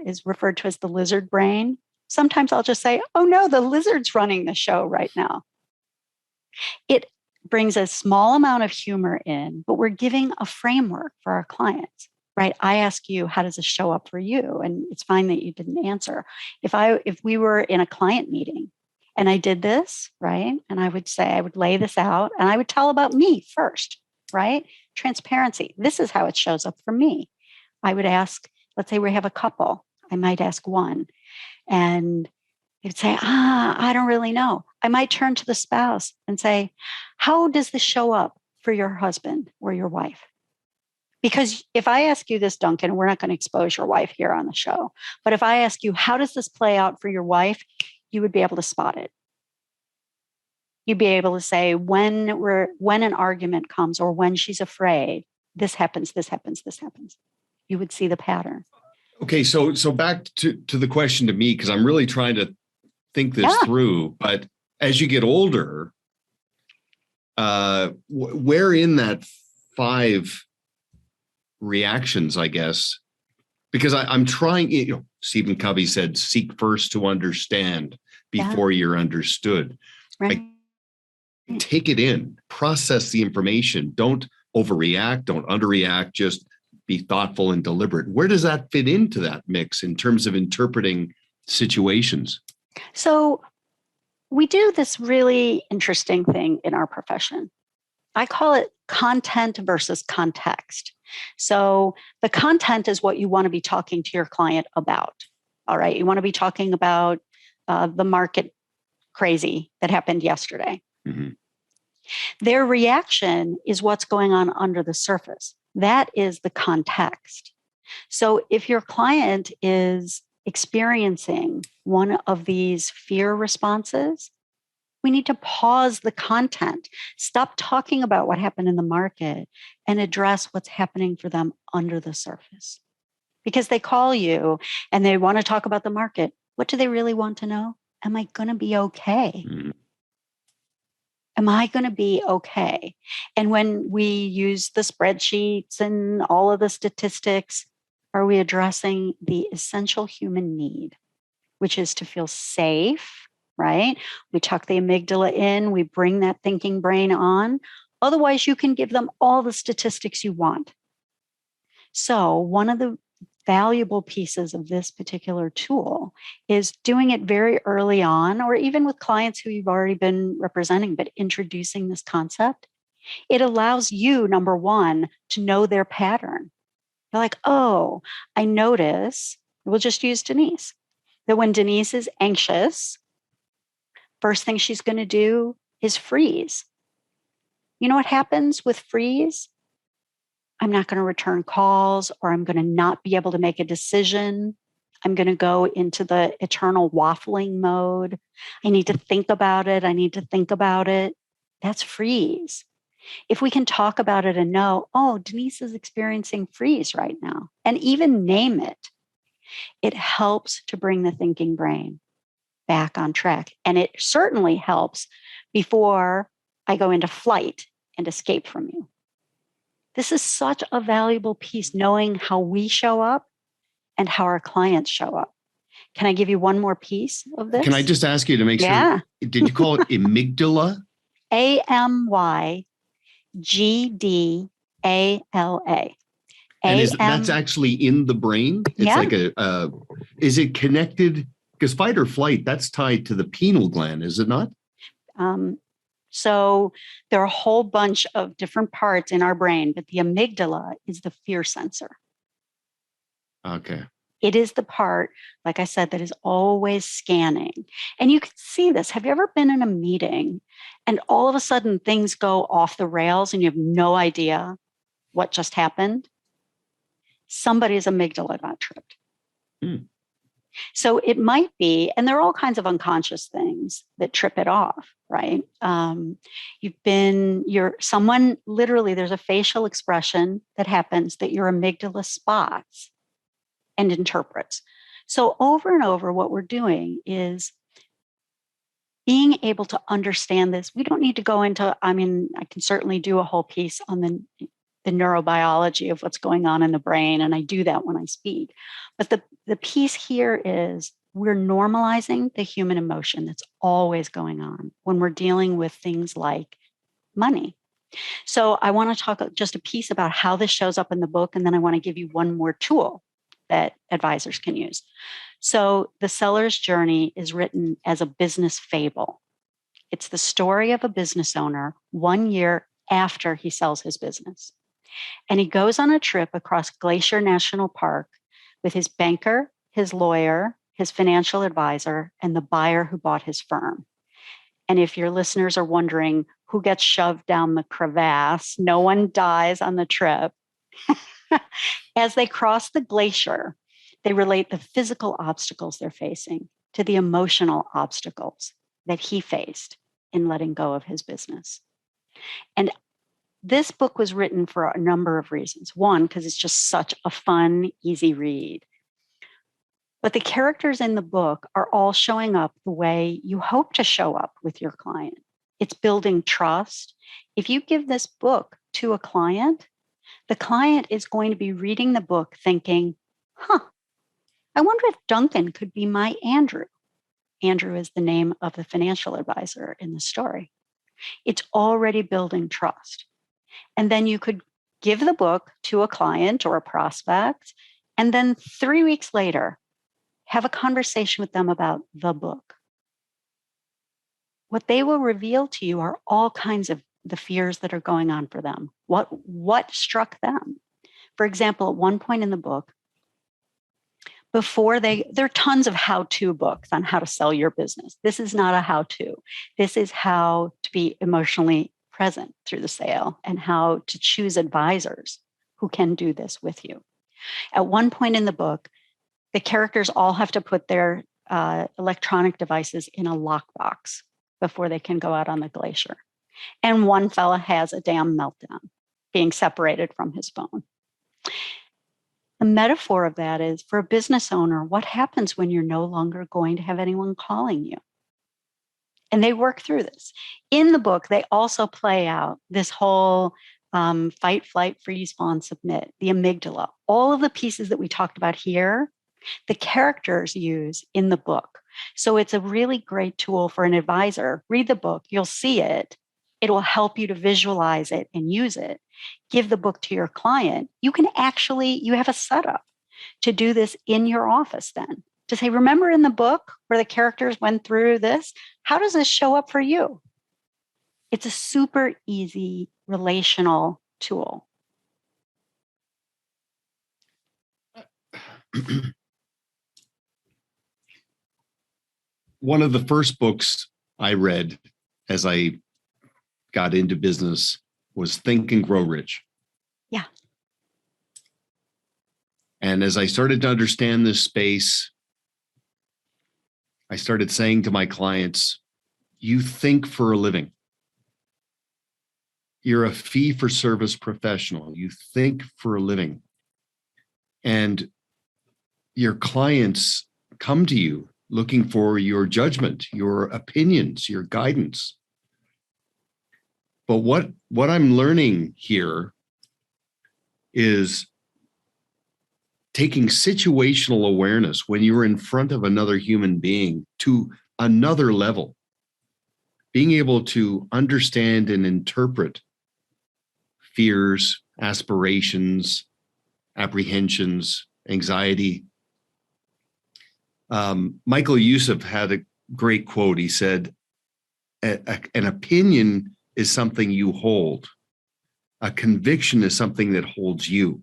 is referred to as the lizard brain. Sometimes I'll just say, oh no, the lizard's running the show right now. It brings a small amount of humor in, but we're giving a framework for our clients, right? I ask you, how does this show up for you? And it's fine that you didn't answer. If we were in a client meeting and I did this, right? And I would lay this out and I would tell about me first, right? Transparency. This is how it shows up for me. I would ask, let's say we have a couple. I might ask one and they'd say, I don't really know. I might turn to the spouse and say, how does this show up for your husband or your wife? Because if I ask you this, Duncan, we're not going to expose your wife here on the show, but if I ask you, how does this play out for your wife? You would be able to spot it. You'd be able to say when an argument comes or when she's afraid, this happens, this happens, this happens. You would see the pattern. Okay, so back to the question to me, because I'm really trying to think this through. But as you get older, where in that 5 reactions, I guess, because I'm trying, Stephen Covey said, seek first to understand before you're understood. Right. Take it in, process the information. Don't overreact, don't underreact, just be thoughtful and deliberate. Where does that fit into that mix in terms of interpreting situations? So we do this really interesting thing in our profession. I call it content versus context. So the content is what you want to be talking to your client about. All right. You want to be talking about the market crazy that happened yesterday. Mm-hmm. Their reaction is what's going on under the surface. That is the context. So if your client is experiencing one of these fear responses, we need to pause the content, stop talking about what happened in the market, and address what's happening for them under the surface. Because they call you and they want to talk about the market. What do they really want to know? Am I going to be okay? Mm-hmm. Am I going to be okay? And when we use the spreadsheets and all of the statistics, are we addressing the essential human need, which is to feel safe, right? We tuck the amygdala in, we bring that thinking brain on. Otherwise, you can give them all the statistics you want. So one of the valuable pieces of this particular tool is doing it very early on, or even with clients who you've already been representing, but introducing this concept. It allows you, number one, to know their pattern. You're like, oh, I notice, we'll just use Denise, that when Denise is anxious, first thing she's going to do is freeze. You know what happens with freeze? I'm not going to return calls, or I'm going to not be able to make a decision. I'm going to go into the eternal waffling mode. I need to think about it. I need to think about it. That's freeze. If we can talk about it and know, oh, Denise is experiencing freeze right now, and even name it, it helps to bring the thinking brain back on track. And it certainly helps before I go into flight and escape from you. This is such a valuable piece, knowing how we show up and how our clients show up. Can I give you one more piece of this? Can I just ask you to make sure? Did you call it amygdala? AMYGDALA. And that's actually in the brain? It's like is it connected? Because fight or flight, that's tied to the pineal gland, is it not? So there are a whole bunch of different parts in our brain, but the amygdala is the fear sensor. Okay. It is the part, like I said, that is always scanning. And you can see this. Have you ever been in a meeting and all of a sudden things go off the rails and you have no idea what just happened? Somebody's amygdala got tripped. So it might be, and there are all kinds of unconscious things that trip it off, right? Someone literally, there's a facial expression that happens that your amygdala spots and interprets. So over and over, what we're doing is being able to understand this, we don't need to go into, I mean, I can certainly do a whole piece on the neurobiology of what's going on in the brain, and I do that when I speak. But the piece here is we're normalizing the human emotion that's always going on when we're dealing with things like money. So I want to talk just a piece about how this shows up in the book, and then I want to give you one more tool that advisors can use. So the seller's journey is written as a business fable. It's the story of a business owner 1 year after he sells his business. And he goes on a trip across Glacier National Park with his banker, his lawyer, his financial advisor, and the buyer who bought his firm. And if your listeners are wondering who gets shoved down the crevasse, no one dies on the trip. As they cross the glacier, they relate the physical obstacles they're facing to the emotional obstacles that he faced in letting go of his business. And this book was written for a number of reasons. One, because it's just such a fun, easy read. But the characters in the book are all showing up the way you hope to show up with your client. It's building trust. If you give this book to a client, the client is going to be reading the book thinking, I wonder if Duncan could be my Andrew. Andrew is the name of the financial advisor in the story. It's already building trust. And then you could give the book to a client or a prospect, and then 3 weeks later, have a conversation with them about the book. What they will reveal to you are all kinds of the fears that are going on for them. What struck them? For example, at one point in the book, there are tons of how-to books on how to sell your business. This is not a how-to. This is how to be emotionally present through the sale and how to choose advisors who can do this with you. At one point in the book, the characters all have to put their electronic devices in a lockbox before they can go out on the glacier. And one fella has a damn meltdown, being separated from his phone. The metaphor of that is for a business owner, what happens when you're no longer going to have anyone calling you? And they work through this. In the book, they also play out this whole fight, flight, freeze, fawn, submit, the amygdala, all of the pieces that we talked about here, the characters use in the book. So it's a really great tool for an advisor. Read the book, you'll see it. It will help you to visualize it and use it. Give the book to your client. You have a setup to do this in your office then. To say, remember in the book where the characters went through this? How does this show up for you? It's a super easy relational tool. One of the first books I read as I got into business was Think and Grow Rich. Yeah. And as I started to understand this space, I started saying to my clients, you think for a living. You're a fee-for-service professional. You think for a living. And your clients come to you looking for your judgment, your opinions, your guidance. But what I'm learning here is taking situational awareness when you're in front of another human being to another level, being able to understand and interpret fears, aspirations, apprehensions, anxiety. Michael Youssef had a great quote. He said, an opinion is something you hold. A conviction is something that holds you.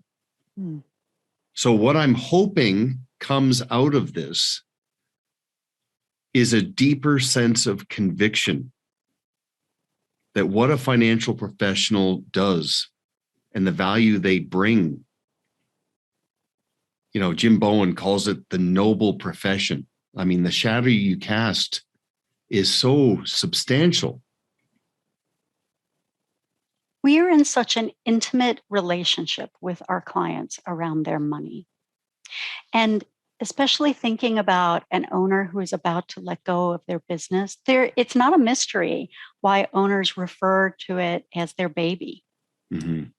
So what I'm hoping comes out of this is a deeper sense of conviction that what a financial professional does and the value they bring. You know, Jim Bowen calls it the noble profession. I mean, the shadow you cast is so substantial. We are in such an intimate relationship with our clients around their money. And especially thinking about an owner who is about to let go of their business. It's not a mystery why owners refer to it as their baby. Mhm.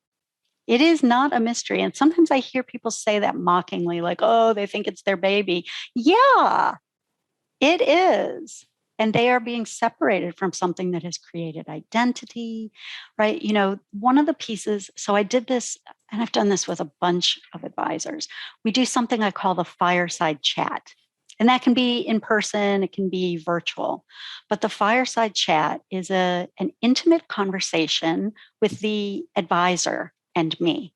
It is not a mystery. And sometimes I hear people say that mockingly, like, oh, they think it's their baby. Yeah, it is. And they are being separated from something that has created identity, right? One of the pieces, so I did this, and I've done this with a bunch of advisors. We do something I call the fireside chat. And that can be in person, it can be virtual. But the fireside chat is an intimate conversation with the advisor and me.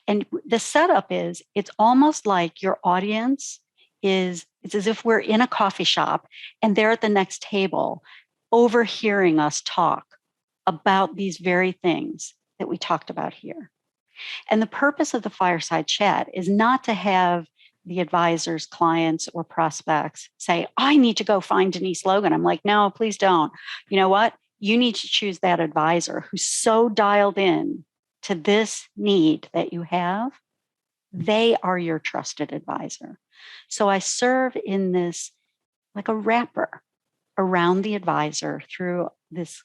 And the setup is it's almost like your audience it's as if we're in a coffee shop and they're at the next table overhearing us talk about these very things that we talked about here. And the purpose of the fireside chat is not to have the advisors, clients, or prospects say, I need to go find Denise Logan. I'm like, no, please don't. You know what? You need to choose that advisor who's so dialed in to this need that you have. They are your trusted advisor. So I serve in this like a wrapper around the advisor through this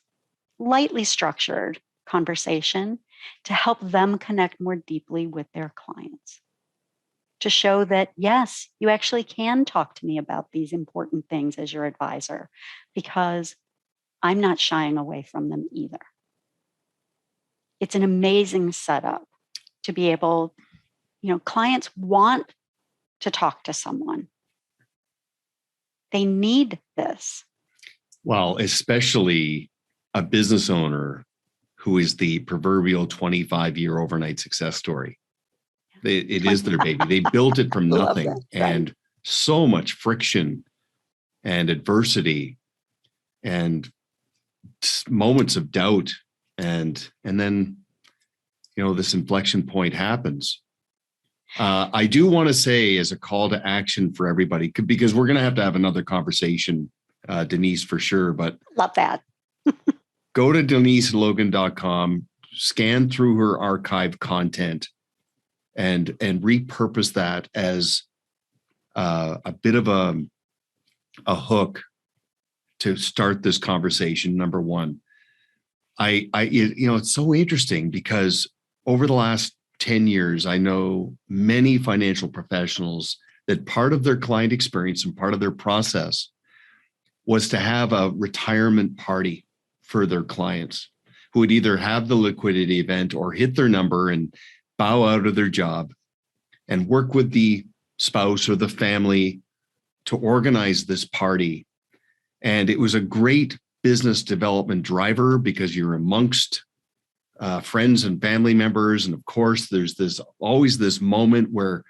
lightly structured conversation to help them connect more deeply with their clients. To show that, yes, you actually can talk to me about these important things as your advisor, because I'm not shying away from them either. It's an amazing setup to be able, clients want to talk to someone. They need this. Well, especially a business owner who is the proverbial 25-year overnight success story. It is their baby. They built it from nothing, and so much friction and adversity and moments of doubt. And then, this inflection point happens. I do want to say as a call to action for everybody, because we're going to have another conversation, Denise, for sure. But love that. Go to DeniseLogan.com, scan through her archive content, and repurpose that as a bit of a hook to start this conversation. Number one, it's so interesting because over the last 10 years, I know many financial professionals that part of their client experience and part of their process was to have a retirement party for their clients who would either have the liquidity event or hit their number and bow out of their job and work with the spouse or the family to organize this party. And it was a great business development driver because you're amongst friends and family members. And of course, there's always this moment where,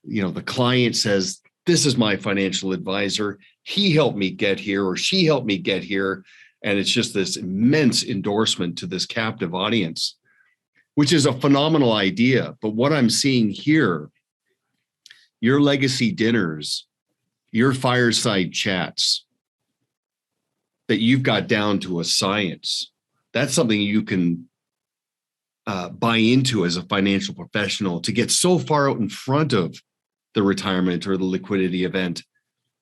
the client says, this is my financial advisor. He helped me get here, or she helped me get here. And it's just this immense endorsement to this captive audience, which is a phenomenal idea. But what I'm seeing here, your legacy dinners, your fireside chats that you've got down to a science, that's something you can buy into as a financial professional to get so far out in front of the retirement or the liquidity event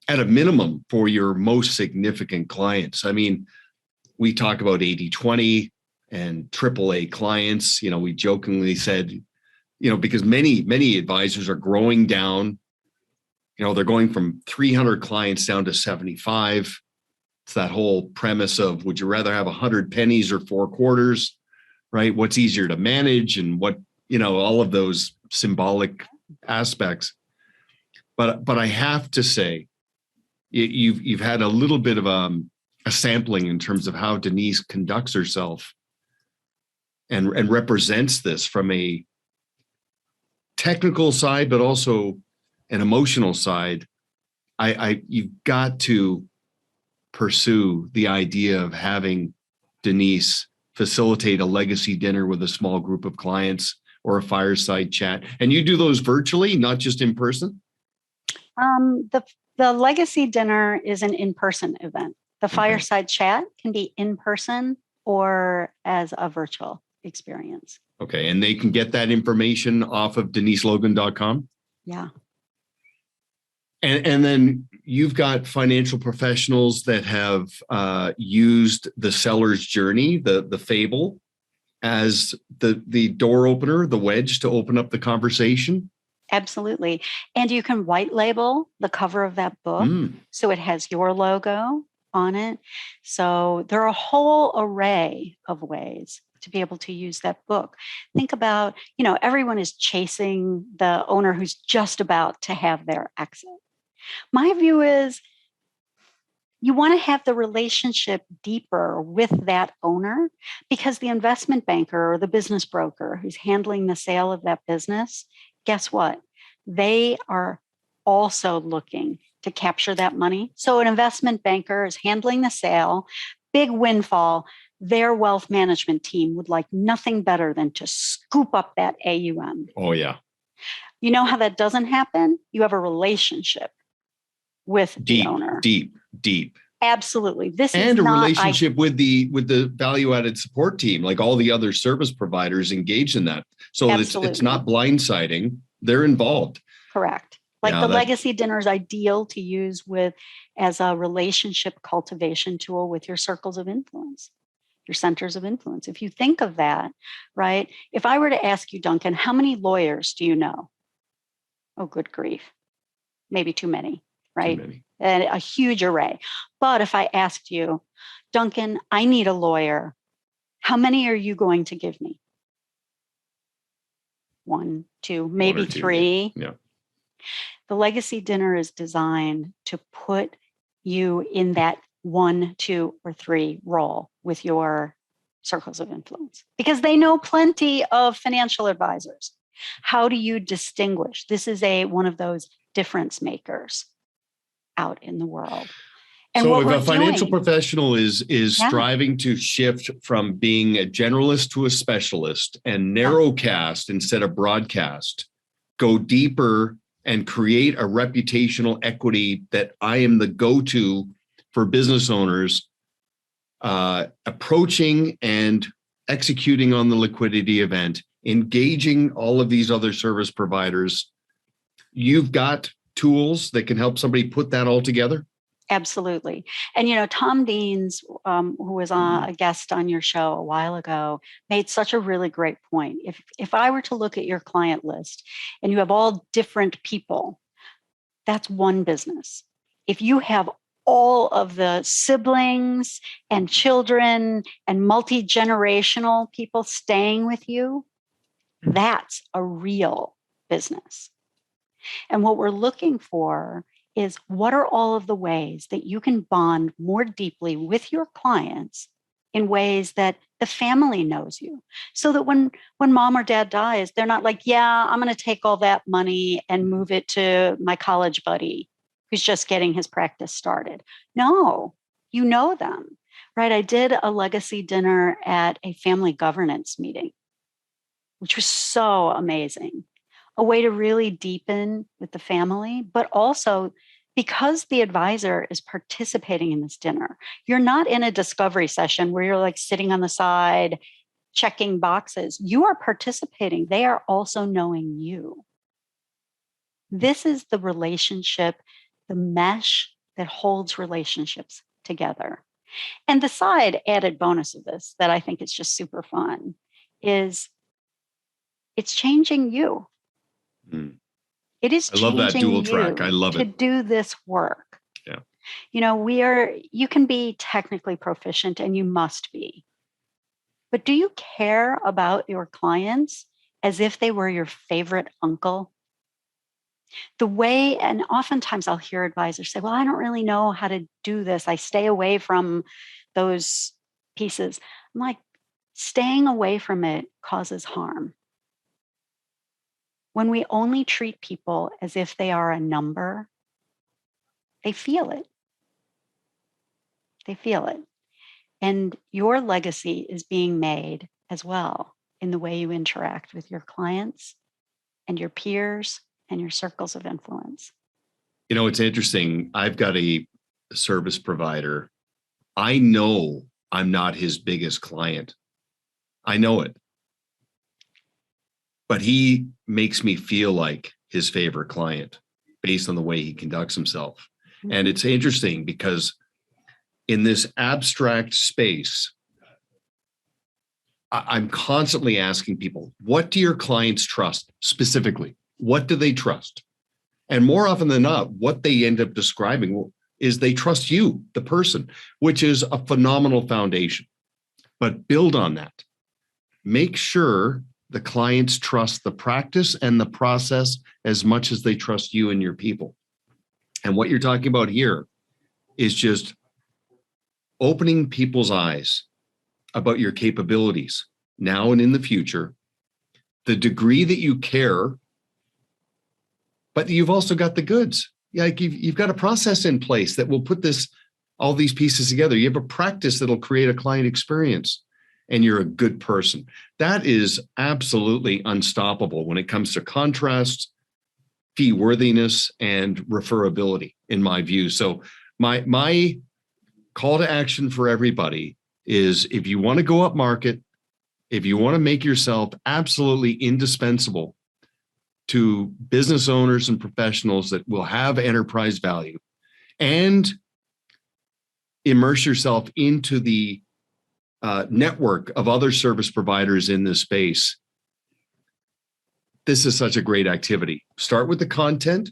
at a minimum for your most significant clients. I mean, we talk about 80-20 and AAA clients. We jokingly said, because many advisors are growing down, they're going from 300 clients down to 75. It's that whole premise of, would you rather have 100 pennies or 4 quarters, right? What's easier to manage and what, all of those symbolic aspects. But I have to say, you've had a little bit of a sampling in terms of how Denise conducts herself and represents this from a technical side, but also an emotional side. You've got to pursue the idea of having Denise facilitate a legacy dinner with a small group of clients or a fireside chat. And you do those virtually, not just in person? The legacy dinner is an in-person event. The fireside chat can be in person or as a virtual experience. Okay. And they can get that information off of DeniseLogan.com? Yeah. And then you've got financial professionals that have used the seller's journey, the fable, as the door opener, the wedge to open up the conversation. Absolutely. And you can white label the cover of that book. So it has your logo on it. So there are a whole array of ways to be able to use that book. Think about, everyone is chasing the owner who's just about to have their exit. My view is you want to have the relationship deeper with that owner, because the investment banker or the business broker who's handling the sale of that business, guess what? They are also looking to capture that money. So an investment banker is handling the sale, big windfall. Their wealth management team would like nothing better than to scoop up that AUM. Oh, yeah. You know how that doesn't happen? You have a relationship with the owner. Deep. Absolutely. This and is a not, relationship with the value-added support team, like all the other service providers engaged in that. So it's not blindsiding. They're involved. Correct. Like the legacy dinner is ideal to use as a relationship cultivation tool with your circles of influence, your centers of influence. If you think of that, right? If I were to ask you, Duncan, how many lawyers do you know? Oh, good grief. Maybe too many, right? Too many. And a huge array. But if I asked you, Duncan, I need a lawyer, how many are you going to give me? 1, 2, maybe 3. Yeah. The legacy dinner is designed to put you in that 1, 2, or 3 role with your circles of influence, because they know plenty of financial advisors. How do you distinguish? This is one of those difference makers out in the world. And so if a financial professional is striving to shift from being a generalist to a specialist and narrowcast instead of broadcast, go deeper and create a reputational equity that I am the go-to for business owners approaching and executing on the liquidity event, engaging all of these other service providers, you've got tools that can help somebody put that all together? Absolutely. And, Tom Deans, who was a guest on your show a while ago, made such a really great point. If I were to look at your client list and you have all different people, that's one business. If you have all of the siblings and children and multi-generational people staying with you, that's a real business. And what we're looking for is, what are all of the ways that you can bond more deeply with your clients in ways that the family knows you, so that when mom or dad dies, they're not like, yeah, I'm going to take all that money and move it to my college buddy who's just getting his practice started. No, you know them, right? I did a legacy dinner at a family governance meeting, which was so amazing. A way to really deepen with the family, but also because the advisor is participating in this dinner, you're not in a discovery session where you're like sitting on the side, checking boxes. You are participating. They are also knowing you. This is the relationship, the mesh that holds relationships together. And the side added bonus of this that I think is just super fun is it's changing you. It is changing. I love that dual track. I love it. To do this work. Yeah. You can be technically proficient, and you must be. But do you care about your clients as if they were your favorite uncle? And oftentimes I'll hear advisors say, well, I don't really know how to do this. I stay away from those pieces. I'm like, staying away from it causes harm. When we only treat people as if they are a number, they feel it. They feel it. And your legacy is being made as well in the way you interact with your clients and your peers and your circles of influence. It's interesting. I've got a service provider. I know I'm not his biggest client. I know it. But he makes me feel like his favorite client. based on the way he conducts himself. And it's interesting because in this abstract space, I'm constantly asking people, what do your clients trust specifically? What do they trust? And more often than not, what they end up describing is they trust you, the person, which is a phenomenal foundation. But build on that. Make sure the clients trust the practice and the process as much as they trust you and your people. And what you're talking about here is just opening people's eyes about your capabilities now and in the future, the degree that you care, but you've also got the goods. Like you've got a process in place that will put all these pieces together. You have a practice that'll create a client experience, and you're a good person. That is absolutely unstoppable when it comes to contrast, fee worthiness, and referability, in my view. So my call to action for everybody is, if you want to go up market, if you want to make yourself absolutely indispensable to business owners and professionals that will have enterprise value, and immerse yourself into the network of other service providers in this space, this is such a great activity. Start with the content.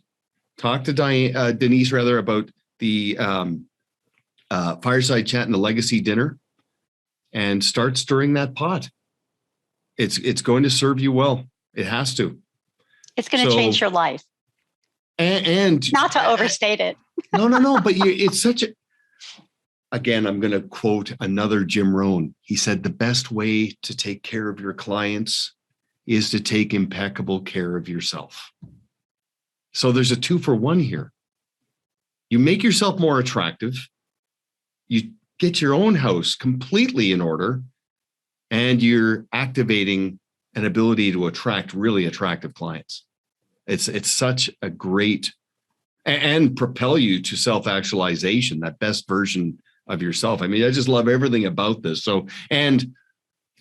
Talk to Denise about the fireside chat and the legacy dinner, and start stirring that pot. It's going to serve you well. It has to. It's going to change your life. And not to overstate it. No. But it's such a. Again, I'm going to quote another Jim Rohn. He said, the best way to take care of your clients is to take impeccable care of yourself. So there's a 2-for-1 here. You make yourself more attractive. You get your own house completely in order, and you're activating an ability to attract really attractive clients. It's such a great, and propel you to self-actualization, that best version of yourself. I mean, I just love everything about this. So, and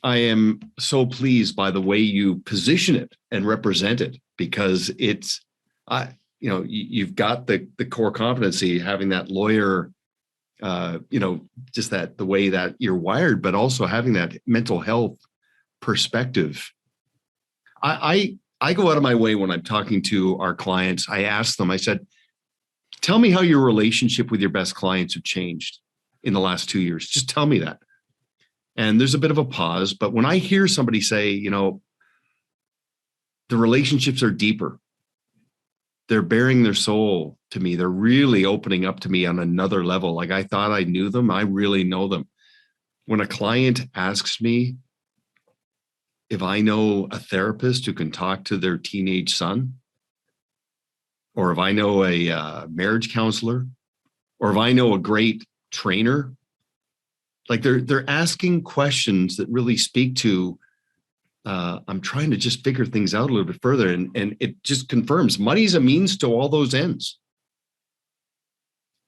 I am so pleased by the way you position it and represent it, because it's, you've got the core competency, having that lawyer, just that the way that you're wired, but also having that mental health perspective. I go out of my way when I'm talking to our clients. I ask them, I said, tell me how your relationship with your best clients have changed in the last 2 years. Just tell me that. And there's a bit of a pause, but when I hear somebody say, the relationships are deeper, they're bearing their soul to me, they're really opening up to me on another level. Like, I thought I knew them, I really know them. When a client asks me if I know a therapist who can talk to their teenage son, or if I know a marriage counselor, or if I know a great trainer, like they're asking questions that really speak to, I'm trying to just figure things out a little bit further. And it just confirms money's a means to all those ends.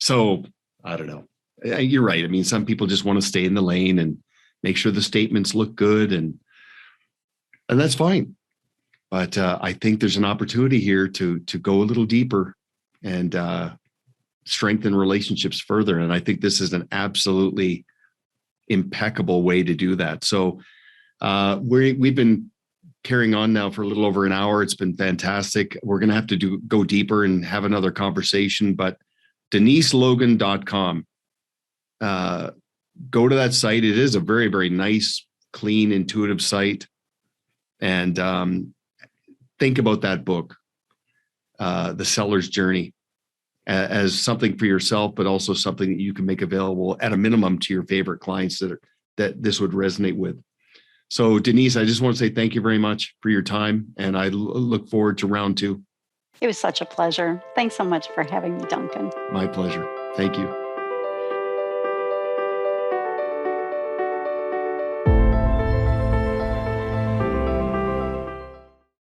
So I don't know. You're right. I mean, some people just want to stay in the lane and make sure the statements look good, and that's fine. But I think there's an opportunity here to go a little deeper and strengthen relationships further. And I think this is an absolutely impeccable way to do that. So we've been carrying on now for a little over an hour. It's been fantastic. We're going to have to go deeper and have another conversation, but DeniseLogan.com. Go to that site. It is a very, very nice, clean, intuitive site. And think about that book, The Seller's Journey, as something for yourself, but also something that you can make available at a minimum to your favorite clients that this would resonate with. So, Denise, I just want to say thank you very much for your time, and I look forward to round 2. It was such a pleasure. Thanks so much for having me, Duncan. My pleasure. Thank you.